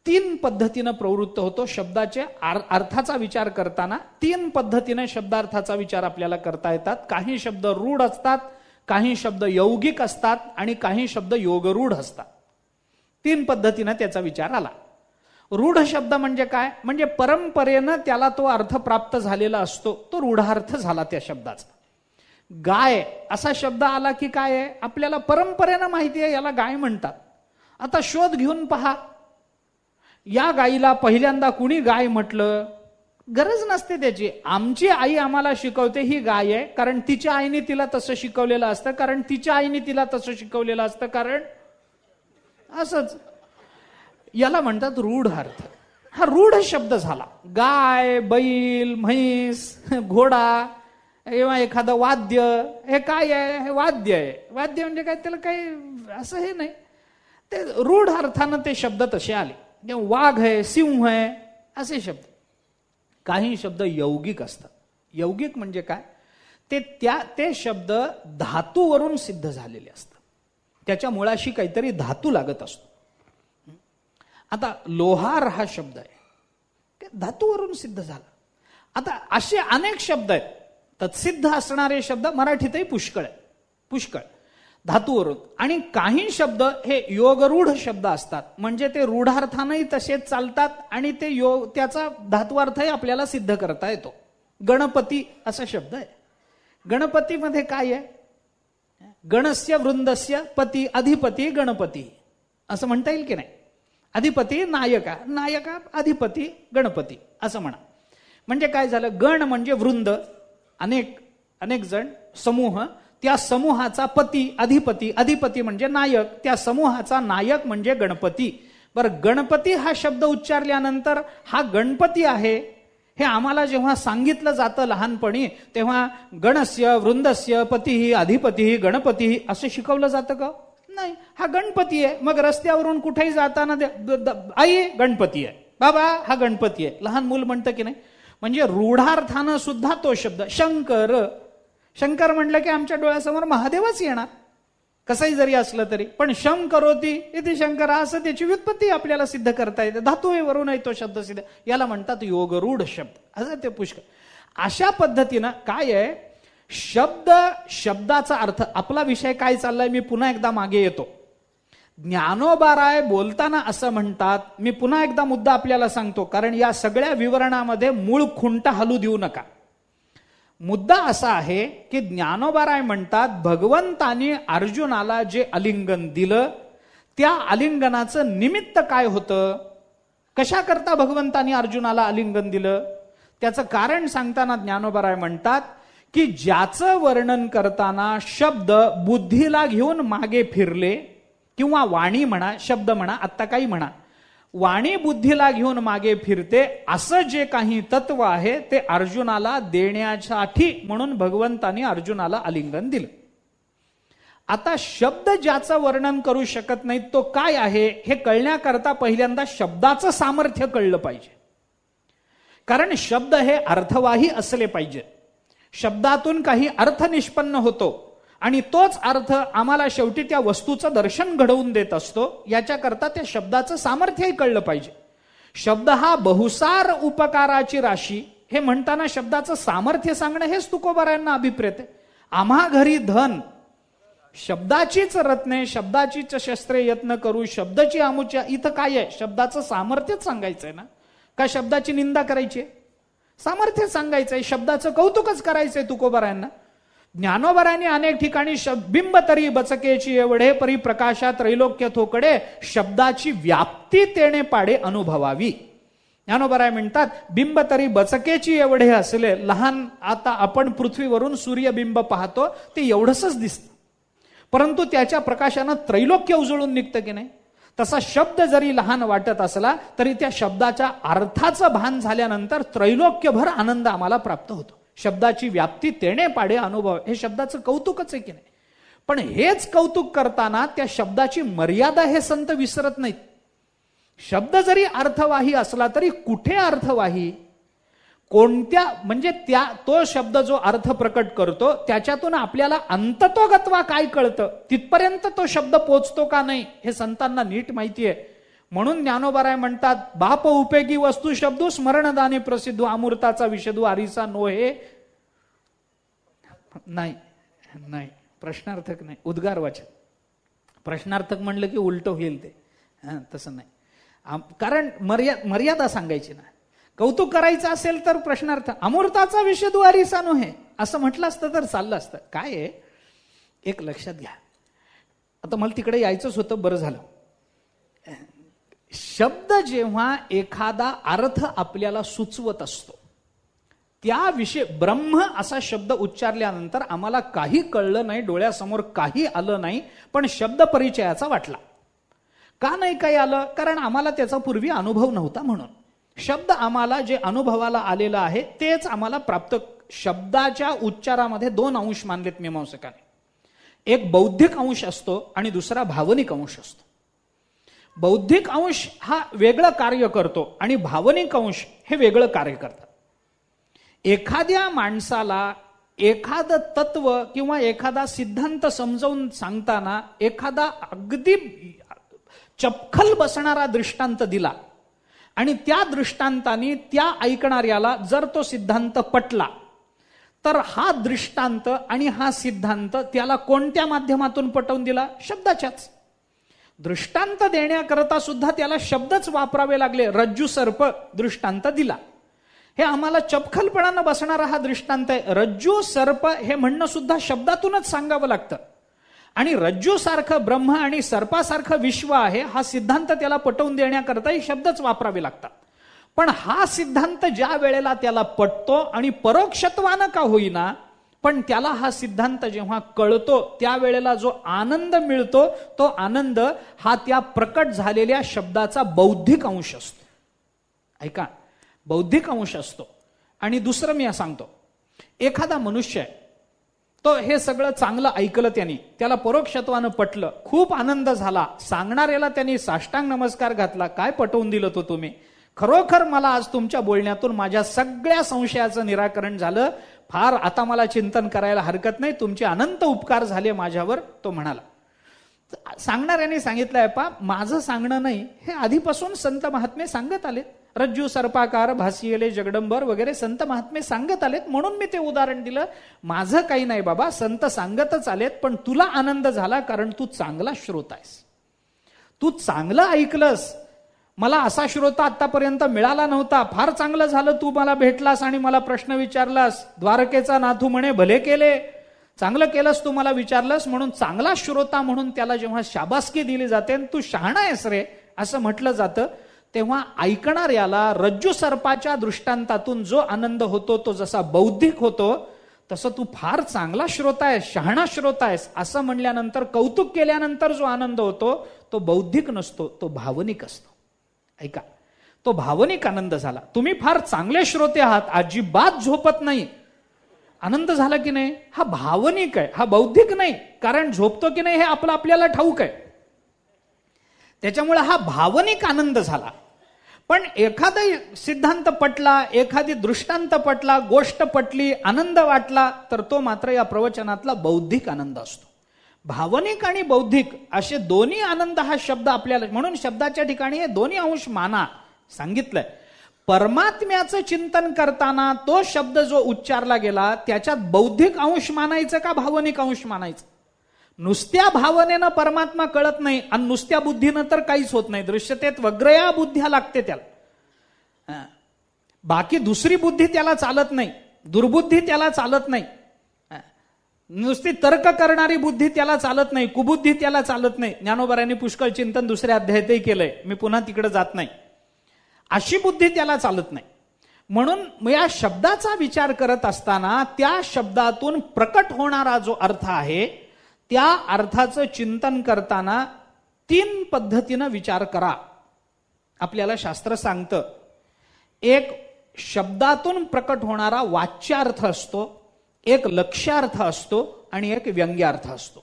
3 पद्धतीनं प्रवृत्त होतो. शब्दाच्या अर्थाचा विचार करताना 3 पद्धतीने शब्दार्थाचा विचार आपल्याला करता येतात. काही शब्द रूढ असतात, काही शब्द यौगिक असतात आणि काही शब्द योगरूढ असतात. 3 पद्धतीनं त्याचा विचार आला. रूढ शब्द म्हणजे काय? म्हणजे परंपरेनं त्याला तो अर्थ प्राप्त झालेला असतो, तो रूढार्थ झाला त्या शब्दाचा. गाय असा शब्द आला की काय आहे? आपल्याला परंपरेनं माहिती आहे याला गाय म्हणतात. आता शोध घेऊन पहा, या गायीला पहिल्यांदा कुणी गाय म्हटलं? गरज नसते त्याची. आमची आई आम्हाला शिकवते ही गाय आहे, कारण तिच्या आईने तिला तसं शिकवलेलं असतं, कारण तिच्या आईने तिला तसं शिकवलेलं असतं, कारण असंच. याला म्हणतात रूढ अर्थ. हा रूढ शब्द झाला. गाय, बैल, म्हैस, घोडा किंवा एखादं वाद्य, हे काय आहे? हे वाद्य आहे. वाद्य म्हणजे काय? त्याला काही असं हे नाही. ते रूढ अर्थानं ते शब्द तसे आले. वाघ आहे, सिंह आहे, असे शब्द. काही शब्द यौगिक असतात. यौगिक म्हणजे काय? ते शब्द धातूवरून सिद्ध झालेले असतात. त्याच्या मुळाशी काहीतरी धातू लागत असतो. आता लोहार हा शब्द आहे, धातूवरून सिद्ध झाला. आता असे अनेक शब्द आहेत, तत्सिद्ध असणारे शब्द मराठीतही पुष्कळ आहे, पुष्कळ धातूवरून. आणि काही शब्द हे योगरूढ शब्द असतात, म्हणजे ते रूढार्थानंही तसेच चालतात आणि ते त्याचा धातुअर्थही आपल्याला सिद्ध करता येतो. गणपती असा शब्द आहे. गणपतीमध्ये काय आहे? गणस्य वृंदस्य पती अधिपती गणपती असं म्हणता येईल की नाही? अधिपती नायका, नायका अधिपती गणपती असं म्हणा. म्हणजे काय झालं? गण म्हणजे वृंद, अनेक अनेक जण, समूह. त्या समूहाचा पती अधिपती, अधिपती म्हणजे नायक, त्या समूहाचा नायक म्हणजे गणपती. बरं, गणपती हा शब्द उच्चारल्यानंतर हा गणपती आहे हे आम्हाला जेव्हा सांगितलं जातं लहानपणी, तेव्हा गणस्य वृंदस्य पती अधिपती गणपती असं शिकवलं जातं का? नाही. हा गणपती आहे. मग रस्त्यावरून कुठेही जाताना आई गणपती आहे, बाबा हा गणपती आहे, लहान मूल म्हणतं की नाही? म्हणजे रूढार्थानं सुद्धा तो शब्द. शंकर, शंकर म्हटलं की आमच्या डोळ्यासमोर महादेवच येणार, कसंही जरी असलं तरी. पण शम करोती इथे शंकर असं त्याची व्युत्पत्ती आपल्याला सिद्ध करता येते. धातूवरून तो शब्द सिद्ध. याला म्हणतात योगरूढ शब्द, असं ते पुष्कळ. अशा पद्धतीनं काय आहे? शब्द, शब्दाचा अर्थ. आपला विषय काय चाललाय मी पुन्हा एकदा मागे येतो. ज्ञानोबाराय बोलताना असं म्हणतात, मी पुन्हा एकदा मुद्दा आपल्याला सांगतो, कारण या सगळ्या विवरणामध्ये मूळ खुंटा हलू देऊ नका. मुद्दा असा आहे की ज्ञानोबाराय म्हणतात, भगवंतानी अर्जुनाला जे आलिंगन दिलं त्या आलिंगनाचं निमित्त काय होतं? कशा करता भगवंतानी अर्जुनाला आलिंगन दिलं? त्याचं कारण सांगताना ज्ञानोबाराय म्हणतात की ज्याचं वर्णन करताना शब्द बुद्धीला घेऊन मागे फिरले, किंवा वाणी म्हणा, शब्द म्हणा, आत्ता काही म्हणा, वाणी बुद्धीला घेऊन मागे फिरते, असं जे काही तत्व आहे ते अर्जुनाला देण्यासाठी म्हणून भगवंतानी अर्जुनाला आलिंगन दिलं. आता शब्द ज्याचं वर्णन करू शकत नाही तो काय आहे हे कळण्याकरता पहिल्यांदा शब्दाचं सामर्थ्य कळलं पाहिजे. कारण शब्द हे अर्थवाही असले पाहिजे. शब्दातून काही अर्थ निष्पन्न होतो आणि तोच अर्थ आम्हाला शेवटी त्या वस्तूचं दर्शन घडवून देत असतो. याच्याकरता त्या शब्दाचं सामर्थ्यही कळलं पाहिजे. शब्द हा बहुसार उपकाराची राशी हे म्हणताना शब्दाचं सामर्थ्य सांगणं हेच तुकोबारायांना अभिप्रेत आहे. आम्हा घरी धन, शब्दाचीच रत्ने, शब्दाचीच शस्त्रे यत्न करू, शब्दाची आमुच्या. इथं काय आहे? शब्दाचं सामर्थ्यच सांगायचंय ना. का शब्दाची निंदा करायची? सामर्थ्य सांगायचंय, शब्दाचं कौतुकच करायचंय तुकोबारायांना. ज्ञानोबारायांनी अनेक ठिकाणी बिंब तरी बचकेची एवढे परी प्रकाशात त्रैलोक्य थोकडे, शब्दाची व्याप्ती तेणे पाडे अनुभवावी. ज्ञानोबाराय म्हणतात, बिंब तरी बचकेची एवढे असले, लहान आता आपण पृथ्वीवरून सूर्यबिंब पाहतो ते एवढंच दिसतं, परंतु त्याच्या प्रकाशानं त्रैलोक्य उजळून निघतं की नाही. तसा शब्द जरी लहान वाटत असला तरी त्या शब्दाच्या अर्थाचं भान झाल्यानंतर त्रैलोक्यभर आनंद आम्हाला प्राप्त होतो. शब्दाची व्याप्ती तेणे पाडे अनुभव, हे शब्दाचं कौतुकच आहे की नाही. पण हेच कौतुक करताना त्या शब्दाची मर्यादा हे संत विसरत नाहीत. शब्द जरी अर्थवाही असला तरी कुठे अर्थवाही, कोणत्या, म्हणजे तो शब्द जो अर्थ प्रकट करतो त्याच्यातून आपल्याला अंततोगत्वा काय कळतं, तिथपर्यंत तो शब्द पोचतो का नाही, हे संतांना नीट माहिती आहे. म्हणून ज्ञानोबाराय म्हणतात, बाप उपयोगी वस्तू शब्दू स्मरणदाने प्रसिद्ध अमृताचा विषदू आरिसा नो. हे नाही प्रश्नार्थक नाही, उद्गार वाचन. प्रश्नार्थक म्हणलं की उलट होईल ते, तसं नाही. कारण मर्यादा सांगायची ना. कौतुक करायचं असेल तर प्रश्नार्थ, अमृताचा विषदू आरिसा नो हे असं म्हटलं असतं तर चाललं असतं. काय आहे एक लक्षात घ्या, आता मला तिकडे यायचंच होतं, बरं झालं. शब्द जेव्हा एखादा अर्थ आपल्याला सुचवत असतो, त्याविषयी ब्रह्म असा शब्द उच्चारल्यानंतर आम्हाला काही कळलं नाही, डोळ्यासमोर काही आलं नाही, पण शब्द परिचयाचा वाटला. का नाही काही आलं? कारण आम्हाला त्याचा पूर्वी अनुभव नव्हता. म्हणून शब्द आम्हाला जे अनुभवाला आलेलं आहे तेच आम्हाला प्राप्त. शब्दाच्या उच्चारामध्ये दोन अंश मानलेत मीमांसकाने. एक बौद्धिक अंश असतो आणि दुसरा भावनिक अंश असतो. बौद्धिक अंश हा वेगळं कार्य करतो आणि भावनिक अंश हे वेगळं कार्य करतात. एखाद्या माणसाला एखादं तत्व किंवा एखादा सिद्धांत समजावून सांगताना एखादा अगदी चपखल बसणारा दृष्टांत दिला आणि त्या दृष्टांताने त्या ऐकणाऱ्याला जर तो सिद्धांत पटला, तर हा दृष्टांत आणि हा सिद्धांत त्याला कोणत्या माध्यमातून पटवून दिला? शब्दाच्याच. दृष्टांत देण्याकरता सुद्धा त्याला शब्दच वापरावे लागले. रज्जू सर्प दृष्टांत दिला, हे आम्हाला चपखलपणानं बसणारा हा दृष्टांत आहे. रज्जू सर्प हे म्हणणं सुद्धा शब्दातूनच सांगावं लागतं. आणि रज्जू सारखं ब्रह्म आणि सर्पासारखं विश्व आहे हा सिद्धांत त्याला पटवून देण्याकरताही शब्दच वापरावे लागतात. पण हा सिद्धांत ज्या वेळेला त्याला पटतो आणि परोक्षत्वानं का होईना, पण त्याला हा सिद्धांत जेव्हा कळतो त्यावेळेला जो आनंद मिळतो तो आनंद हा त्या प्रकट झालेल्या शब्दाचा बौद्धिक अंश असतो. ऐका, बौद्धिक अंश असतो. आणि दुसरं मी सांगतो, एखादा मनुष्य आहे, तो हे सगळं चांगलं ऐकलं, त्याला परोक्षत्वानं पटलं, खूप आनंद झाला. सांगणाऱ्याला त्यांनी साष्टांग नमस्कार घातला, काय पटवून दिलं तो तुम्ही, खरोखर मला आज तुमच्या बोलण्यातून माझ्या सगळ्या संशयाचं निराकरण झालं, फार आता मला चिंतन करायला हरकत नाही, तुमचे अनंत उपकार झाले माझ्यावर, तो म्हणाला. सांगणाऱ्याने सांगितलंय, पा माझं सांगणं नाही, हे आधीपासून संत महात्मे सांगत आलेत. रज्जू सर्पाकार भासियले जगडंबर वगैरे संत महात्मे सांगत आलेत, म्हणून मी ते उदाहरण दिलं. माझं काही नाही बाबा, संत सांगतच आलेत, पण तुला आनंद झाला कारण तू चांगला श्रोता आहेस, तू चांगलं ऐकलंस. मला असा श्रोता आतापर्यंत मिळाला नव्हता, फार चांगलं झालं तू मला भेटलास आणि मला प्रश्न विचारलास. द्वारकेचा नाथू म्हणे भले केले, चांगलं केलंस, तू मला विचारलंस. म्हणून चांगला श्रोता म्हणून त्याला जेव्हा शाबासकी दिली जाते, तू शहाणा आहेस रे असं म्हटलं जातं, तेव्हा ऐकणाऱ्याला रज्जू सर्पाच्या दृष्टांतातून जो आनंद होतो तो जसा बौद्धिक होतो, तसं तू फार चांगला श्रोता आहेस, शहाणा श्रोता आहेस असं म्हणल्यानंतर, कौतुक केल्यानंतर जो आनंद होतो तो बौद्धिक नसतो, तो भावनिक असतो. ऐका, तो भावनिक आनंद झाला. तुम्ही फार चांगले श्रोते आहात, अजिबात झोपत नाही, आनंद झाला की नाही, हा भावनिक आहे, हा बौद्धिक नाही. कारण झोपतो की नाही हे आपल्याला ठाऊक आहे, त्याच्यामुळे हा भावनिक आनंद झाला. पण एखादा सिद्धांत पटला, एखादी दृष्टांत पटला, गोष्ट पटली, आनंद वाटला, तर तो मात्र या प्रवचनातला बौद्धिक आनंद असतो. भावनिक आणि बौद्धिक असे दोन्ही आनंद हा शब्द आपल्याला, म्हणून शब्दाच्या ठिकाणी हे दोन्ही अंश माना सांगितलंय. परमात्म्याचं चिंतन करताना तो शब्द जो उच्चारला गेला त्याच्यात बौद्धिक अंश मानायचं का भावनिक अंश मानायचं? नुसत्या भावनेनं परमात्मा कळत नाही आणि नुसत्या बुद्धीनं तर काहीच होत नाही. दृश्यतेत वग्रया बुद्ध्या लागते त्याला. बाकी दुसरी बुद्धी त्याला चालत नाही, दुर्बुद्धी त्याला चालत नाही, नुसती तर्क करणारी बुद्धी त्याला चालत नाही, कुबुद्धी त्याला चालत नाही. ज्ञानोबारांनी पुष्कळ चिंतन दुसऱ्या अध्यायातही केलंय, मी पुन्हा तिकडे जात नाही. अशी बुद्धी त्याला चालत नाही. म्हणून या शब्दाचा विचार करत असताना त्या शब्दातून प्रकट होणारा जो अर्थ आहे त्या अर्थाचं चिंतन करताना 3 पद्धतीनं विचार करा. आपल्याला शास्त्र सांगतं, एक शब्दातून प्रकट होणारा वाच्यार्थ असतो, एक लक्ष्यार्थ असतो आणि एक व्यंग्यार्थ असतो.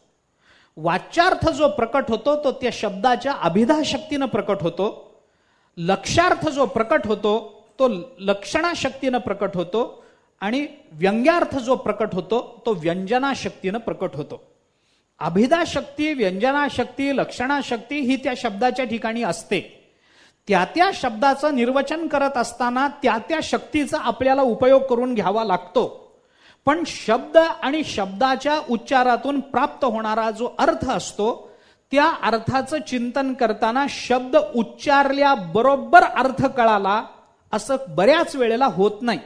वाच्यार्थ जो प्रकट होतो तो त्या शब्दाच्या अभिधा शक्तीनं प्रकट होतो. लक्ष्यार्थ जो प्रकट होतो तो लक्षणा शक्तीनं प्रकट होतो आणि व्यंग्यार्थ जो प्रकट होतो तो व्यंजना शक्तीनं प्रकट होतो. अभिधा शक्ती, व्यंजना शक्ती, लक्षणा शक्ती ही त्या शब्दाच्या ठिकाणी असते. त्या शब्दाचं निर्वचन करत असताना त्या शक्तीचा आपल्याला उपयोग करून घ्यावा लागतो. पण शब्द आणि शब्दाच्या उच्चारातून प्राप्त होणारा जो अर्थ असतो त्या अर्थाचं चिंतन करताना शब्द उच्चारल्याबरोबर अर्थ कळाला असं बऱ्याच वेळेला होत नाही.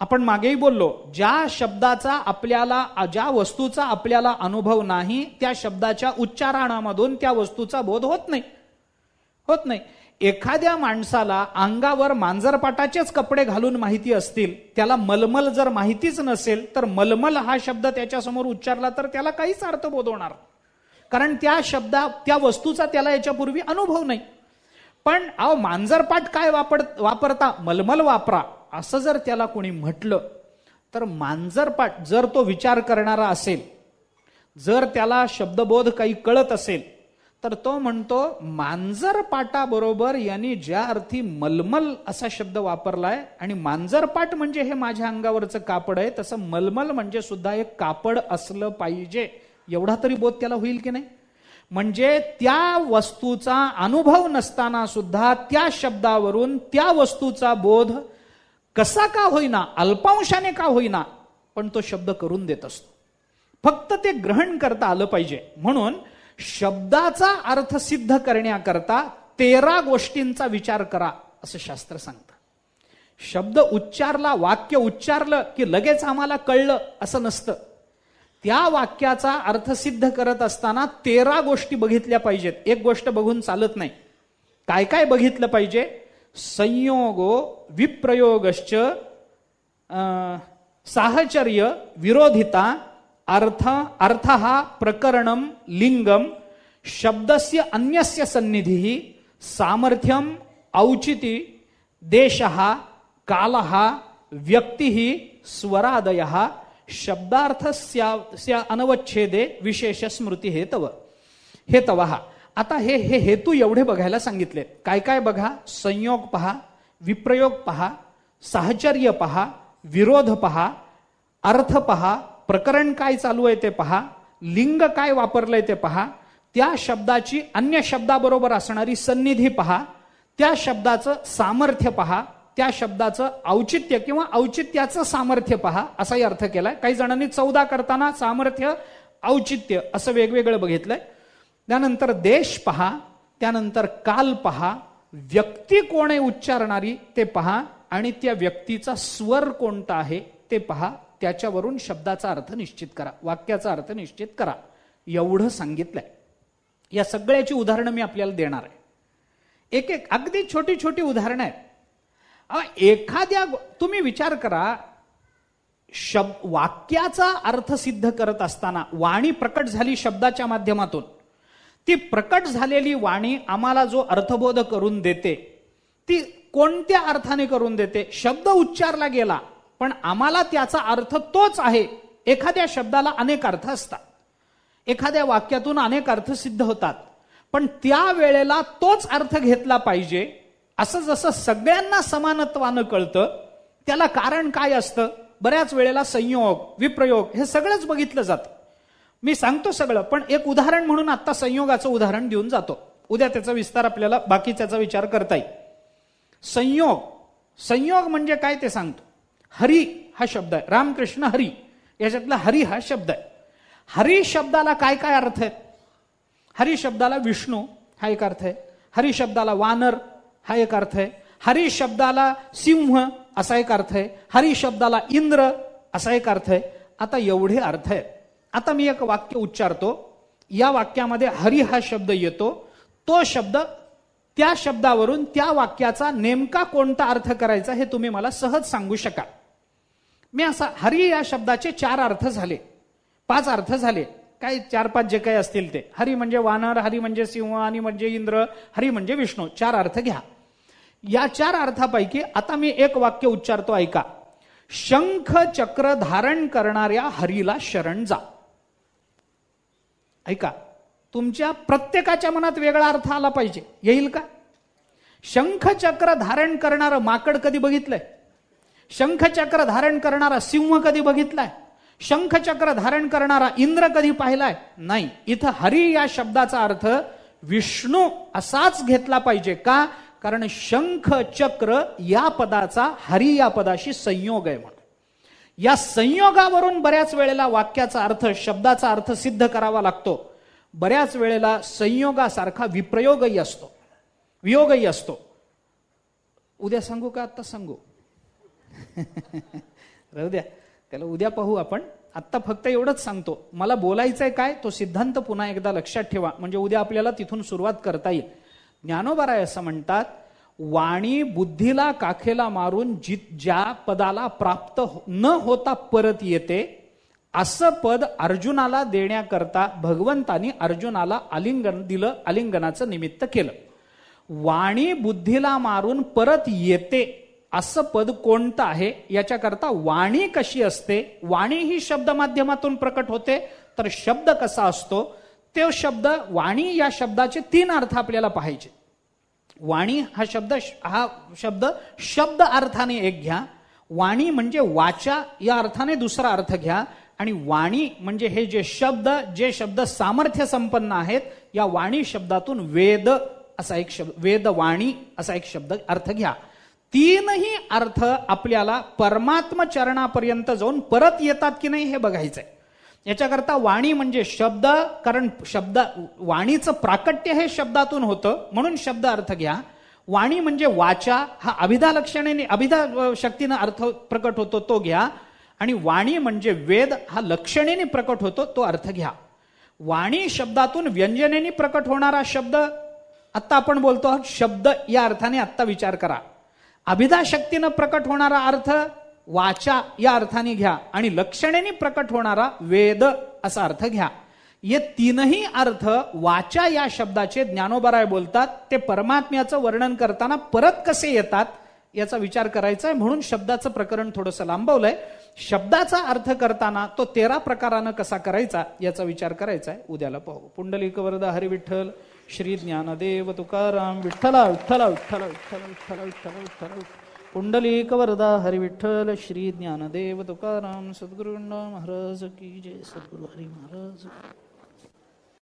आपण मागेही बोललो, ज्या शब्दाचा आपल्याला, ज्या वस्तूचा आपल्याला अनुभव नाही त्या शब्दाच्या उच्चारणामधून त्या वस्तूचा बोध होत नाही. एखाद्या माणसाला अंगावर मांजरपाटाचेच कपडे घालून माहिती असतील, त्याला मलमल जर माहितीच नसेल तर मलमल हा शब्द त्याच्यासमोर उच्चारला तर त्याला काहीच अर्थ बोध होणार, कारण त्या वस्तूचा त्याला याच्यापूर्वी अनुभव नाही. पण मांजरपाट काय वापरता, मलमल वापरा असं जर त्याला कोणी म्हटलं तर मांजरपाट, जर तो विचार करणारा असेल, जर त्याला शब्दबोध काही कळत असेल तर तो म्हणतो मांजरपाटाबरोबर यांनी ज्या अर्थी मलमल असा शब्द वापरलाय आणि मांजरपाट म्हणजे हे माझ्या अंगावरचं कापड आहे, तसं मलमल म्हणजे सुद्धा एक कापड असलं पाहिजे, एवढा तरी बोध त्याला होईल की नाही. म्हणजे त्या वस्तूचा अनुभव नसताना सुद्धा त्या शब्दावरून त्या वस्तूचा बोध कसा का होईना, अल्पांशाने का होईना, पण तो शब्द करून देत असतो. फक्त ते ग्रहण करता आलं पाहिजे. म्हणून शब्दाचा अर्थ सिद्ध करण्याकरता 13 गोष्टींचा विचार करा असं शास्त्र सांगतं. शब्द उच्चारला, वाक्य उच्चारलं की लगेच आम्हाला कळलं असं नसतं. त्या वाक्याचा अर्थ सिद्ध करत असताना 13 गोष्टी बघितल्या पाहिजेत. एक गोष्ट बघून चालत नाही. काय काय बघितलं पाहिजे? संयोगो विप्रयोगश्च, साहचर्य, विरोधिता, अर्थः प्रकरणम लिंगम, शब्दस्य अन्यस्य सन्निधिः, सामर्थ्यम, औचिति, देशः, कालः, व्यक्तिः, स्वरादयः, शब्दार्थस्य अनवच्छेदे विशेष स्मृती हेतवः. आता हे हेतू एवढे बघायला सांगितले. काय काय बघा? संयोग पहा, विप्रयोग पहा, साहचर्य पहा, विरोध पहा, अर्थ पहा, प्रकरण काय चालू आहे ते पहा, लिंग काय वापरलंय ते पहा, त्या शब्दाची अन्य शब्दाबरोबर असणारी सन्निधी पहा, त्या शब्दाचं सामर्थ्य पहा, त्या शब्दाचं औचित्य किंवा औचित्याचं सामर्थ्य पहा, असाही अर्थ केलाय. काही जणांनी 14 करताना सामर्थ्य, औचित्य असं वेगवेगळं बघितलंय. त्यानंतर देश पहा, त्यानंतर काल पहा, व्यक्ती कोण आहे उच्चारणारी ते पहा आणि त्या व्यक्तीचा स्वर कोणता आहे ते पहा. त्याच्यावरून शब्दाचा अर्थ निश्चित करा, वाक्याचा अर्थ निश्चित करा. एवढं सांगितलंय. या सगळ्याची उदाहरणं मी आपल्याला देणार आहे. एक एक अगदी छोटी छोटी उदाहरणं आहेत. एखाद्या, तुम्ही विचार करा, वाक्याचा अर्थ सिद्ध करत असताना वाणी प्रकट झाली शब्दाच्या माध्यमातून, ती प्रकट झालेली वाणी आम्हाला जो अर्थबोध करून देते ती कोणत्या अर्थाने करून देते? शब्द उच्चारला गेला पण आम्हाला त्याचा अर्थ तोच आहे. एखाद्या शब्दाला अनेक अर्थ असतात, एखाद्या वाक्यातून अनेक अर्थ सिद्ध होतात, पण त्या वेळेला तोच अर्थ घेतला पाहिजे असं जसं सगळ्यांना समानत्वानं कळतं. त्याला कारण काय असतं? बऱ्याच वेळेला संयोग, विप्रयोग हे सगळंच बघितलं जातं. मी सांगतो सगळं, पण एक उदाहरण म्हणून आता संयोगाचं उदाहरण देऊन जातो. उद्या त्याचा विस्तार आपल्याला बाकीच्याचा विचार करता येईल. संयोग म्हणजे काय ते सांगतो. हरी हा शब्द आहे, रामकृष्ण हरी, याच्यातला हरी हा शब्द आहे. हरी शब्दाला काय काय अर्थ आहेत? हरी शब्दाला विष्णू हा एक अर्थ आहे, हरी शब्दाला वानर हा एक अर्थ आहे, हरी शब्दाला सिंह असा एक अर्थ आहे, हरी शब्दाला इंद्र असा एक अर्थ आहे. आता एवढे अर्थ आहेत. आता मी एक वाक्य उच्चारतो, या वाक्यामध्ये हरी हा शब्द येतो, तो शब्द त्या शब्दावरून त्या वाक्याचा नेमका कोणता अर्थ करायचा हे तुम्ही मला सहज सांगू शकाल. मी असा हरी या शब्दाचे 4 अर्थ झाले, 5 अर्थ झाले, काय 4-5 जे काही असतील ते. हरी म्हणजे वानर, हरी म्हणजे सिंह, हरी म्हणजे इंद्र, हरी म्हणजे विष्णू, 4 अर्थ घ्या. या 4 अर्थापैकी आता मी एक वाक्य उच्चारतो, ऐका. शंख चक्र धारण करणाऱ्या हरीला शरण जा. ऐका, तुमच्या प्रत्येकाच्या मनात वेगळा अर्थ आला पाहिजे. येईल का? शंख चक्र धारण करणारं माकड कधी बघितलंय? शंखचक्र धारण करणारा सिंह कधी बघितलाय? शंखचक्र धारण करणारा इंद्र कधी पाहिलाय? नाही. इथं हरी या शब्दाचा अर्थ विष्णू असाच घेतला पाहिजे. का? कारण शंख चक्र या पदाचा हरी या पदाशी संयोग आहे म्हणून. या संयोगावरून बऱ्याच वेळेला वाक्याचा अर्थ, शब्दाचा अर्थ सिद्ध करावा लागतो. बऱ्याच वेळेला संयोगासारखा विप्रयोगही असतो, वियोगही असतो. उद्या सांगू का आता सांगू? राहू द्या, त्याला उद्या पाहू आपण. आत्ता फक्त एवढंच सांगतो, मला बोलायचंय काय तो सिद्धांत पुन्हा एकदा लक्षात ठेवा, म्हणजे उद्या आपल्याला तिथून सुरुवात करता येईल. ज्ञानोबाराय असं म्हणतात, वाणी बुद्धीला काखेला मारून ज्या पदाला प्राप्त न होता परत येते, असं पद अर्जुनाला देण्याकरता भगवंतानी अर्जुनाला आलिंगन दिलं, आलिंगनाचं निमित्त केलं. वाणी बुद्धीला मारून परत येते असं पद कोणतं आहे याच्याकरता वाणी कशी असते, वाणी ही शब्द माध्यमातून प्रकट होते, तर शब्द कसा असतो, तो शब्द, वाणी या शब्दाचे 3 अर्थ आपल्याला पाहायचे. वाणी हा शब्द शब्द अर्थाने एक घ्या, वाणी म्हणजे वाचा या अर्थाने दुसरा अर्थ घ्या, आणि वाणी म्हणजे हे जे शब्द सामर्थ्य संपन्न आहेत, या वाणी शब्दातून वेद असा एक शब्द, वेदवाणी असा एक शब्द अर्थ घ्या. 3ही अर्थ आपल्याला परमात्म चरणापर्यंत जाऊन परत येतात की नाही हे बघायचंय. याच्याकरता वाणी म्हणजे शब्द, कारण वाणीचं प्राकट्य हे शब्दातून होतं म्हणून शब्द अर्थ घ्या. वाणी म्हणजे वाचा, हा अभिधा लक्षणेने, अभिधा शक्तीनं अर्थ प्रकट होतो तो घ्या. आणि वाणी म्हणजे वेद, हा लक्षणेने प्रकट होतो तो अर्थ घ्या. वाणी शब्दातून व्यंजनेने प्रकट होणारा शब्द, आत्ता आपण बोलतो शब्द या अर्थाने आत्ता विचार करा. अभिधा शक्तीनं प्रकट होणारा अर्थ वाचा या अर्थाने घ्या, आणि लक्षणेने प्रकट होणारा वेद असा अर्थ घ्या. हे 3ही अर्थ वाचा या शब्दाचे ज्ञानोबाराय बोलतात, ते परमात्म्याचं वर्णन करताना परत कसे येतात याचा विचार करायचा आहे. म्हणून शब्दाचं प्रकरण थोडंसं लांबवलंय. शब्दाचा अर्थ करताना तो 13 प्रकारानं कसा करायचा याचा विचार करायचा आहे. उद्याला पाहू. पुंडलिक वरदा हरी विठ्ठल श्री ज्ञानदेव तुकाराम विठ्ठला विठ्ठला विठ्ठला विठ्ठला विठ्ठला विठ्ठला विठ्ठला. पुंडलिक वरदा हरी विठ्ठल श्री ज्ञानदेव तुकाराम. सद्गुरु महाराज की जय. सद्गुरु हरी महाराज.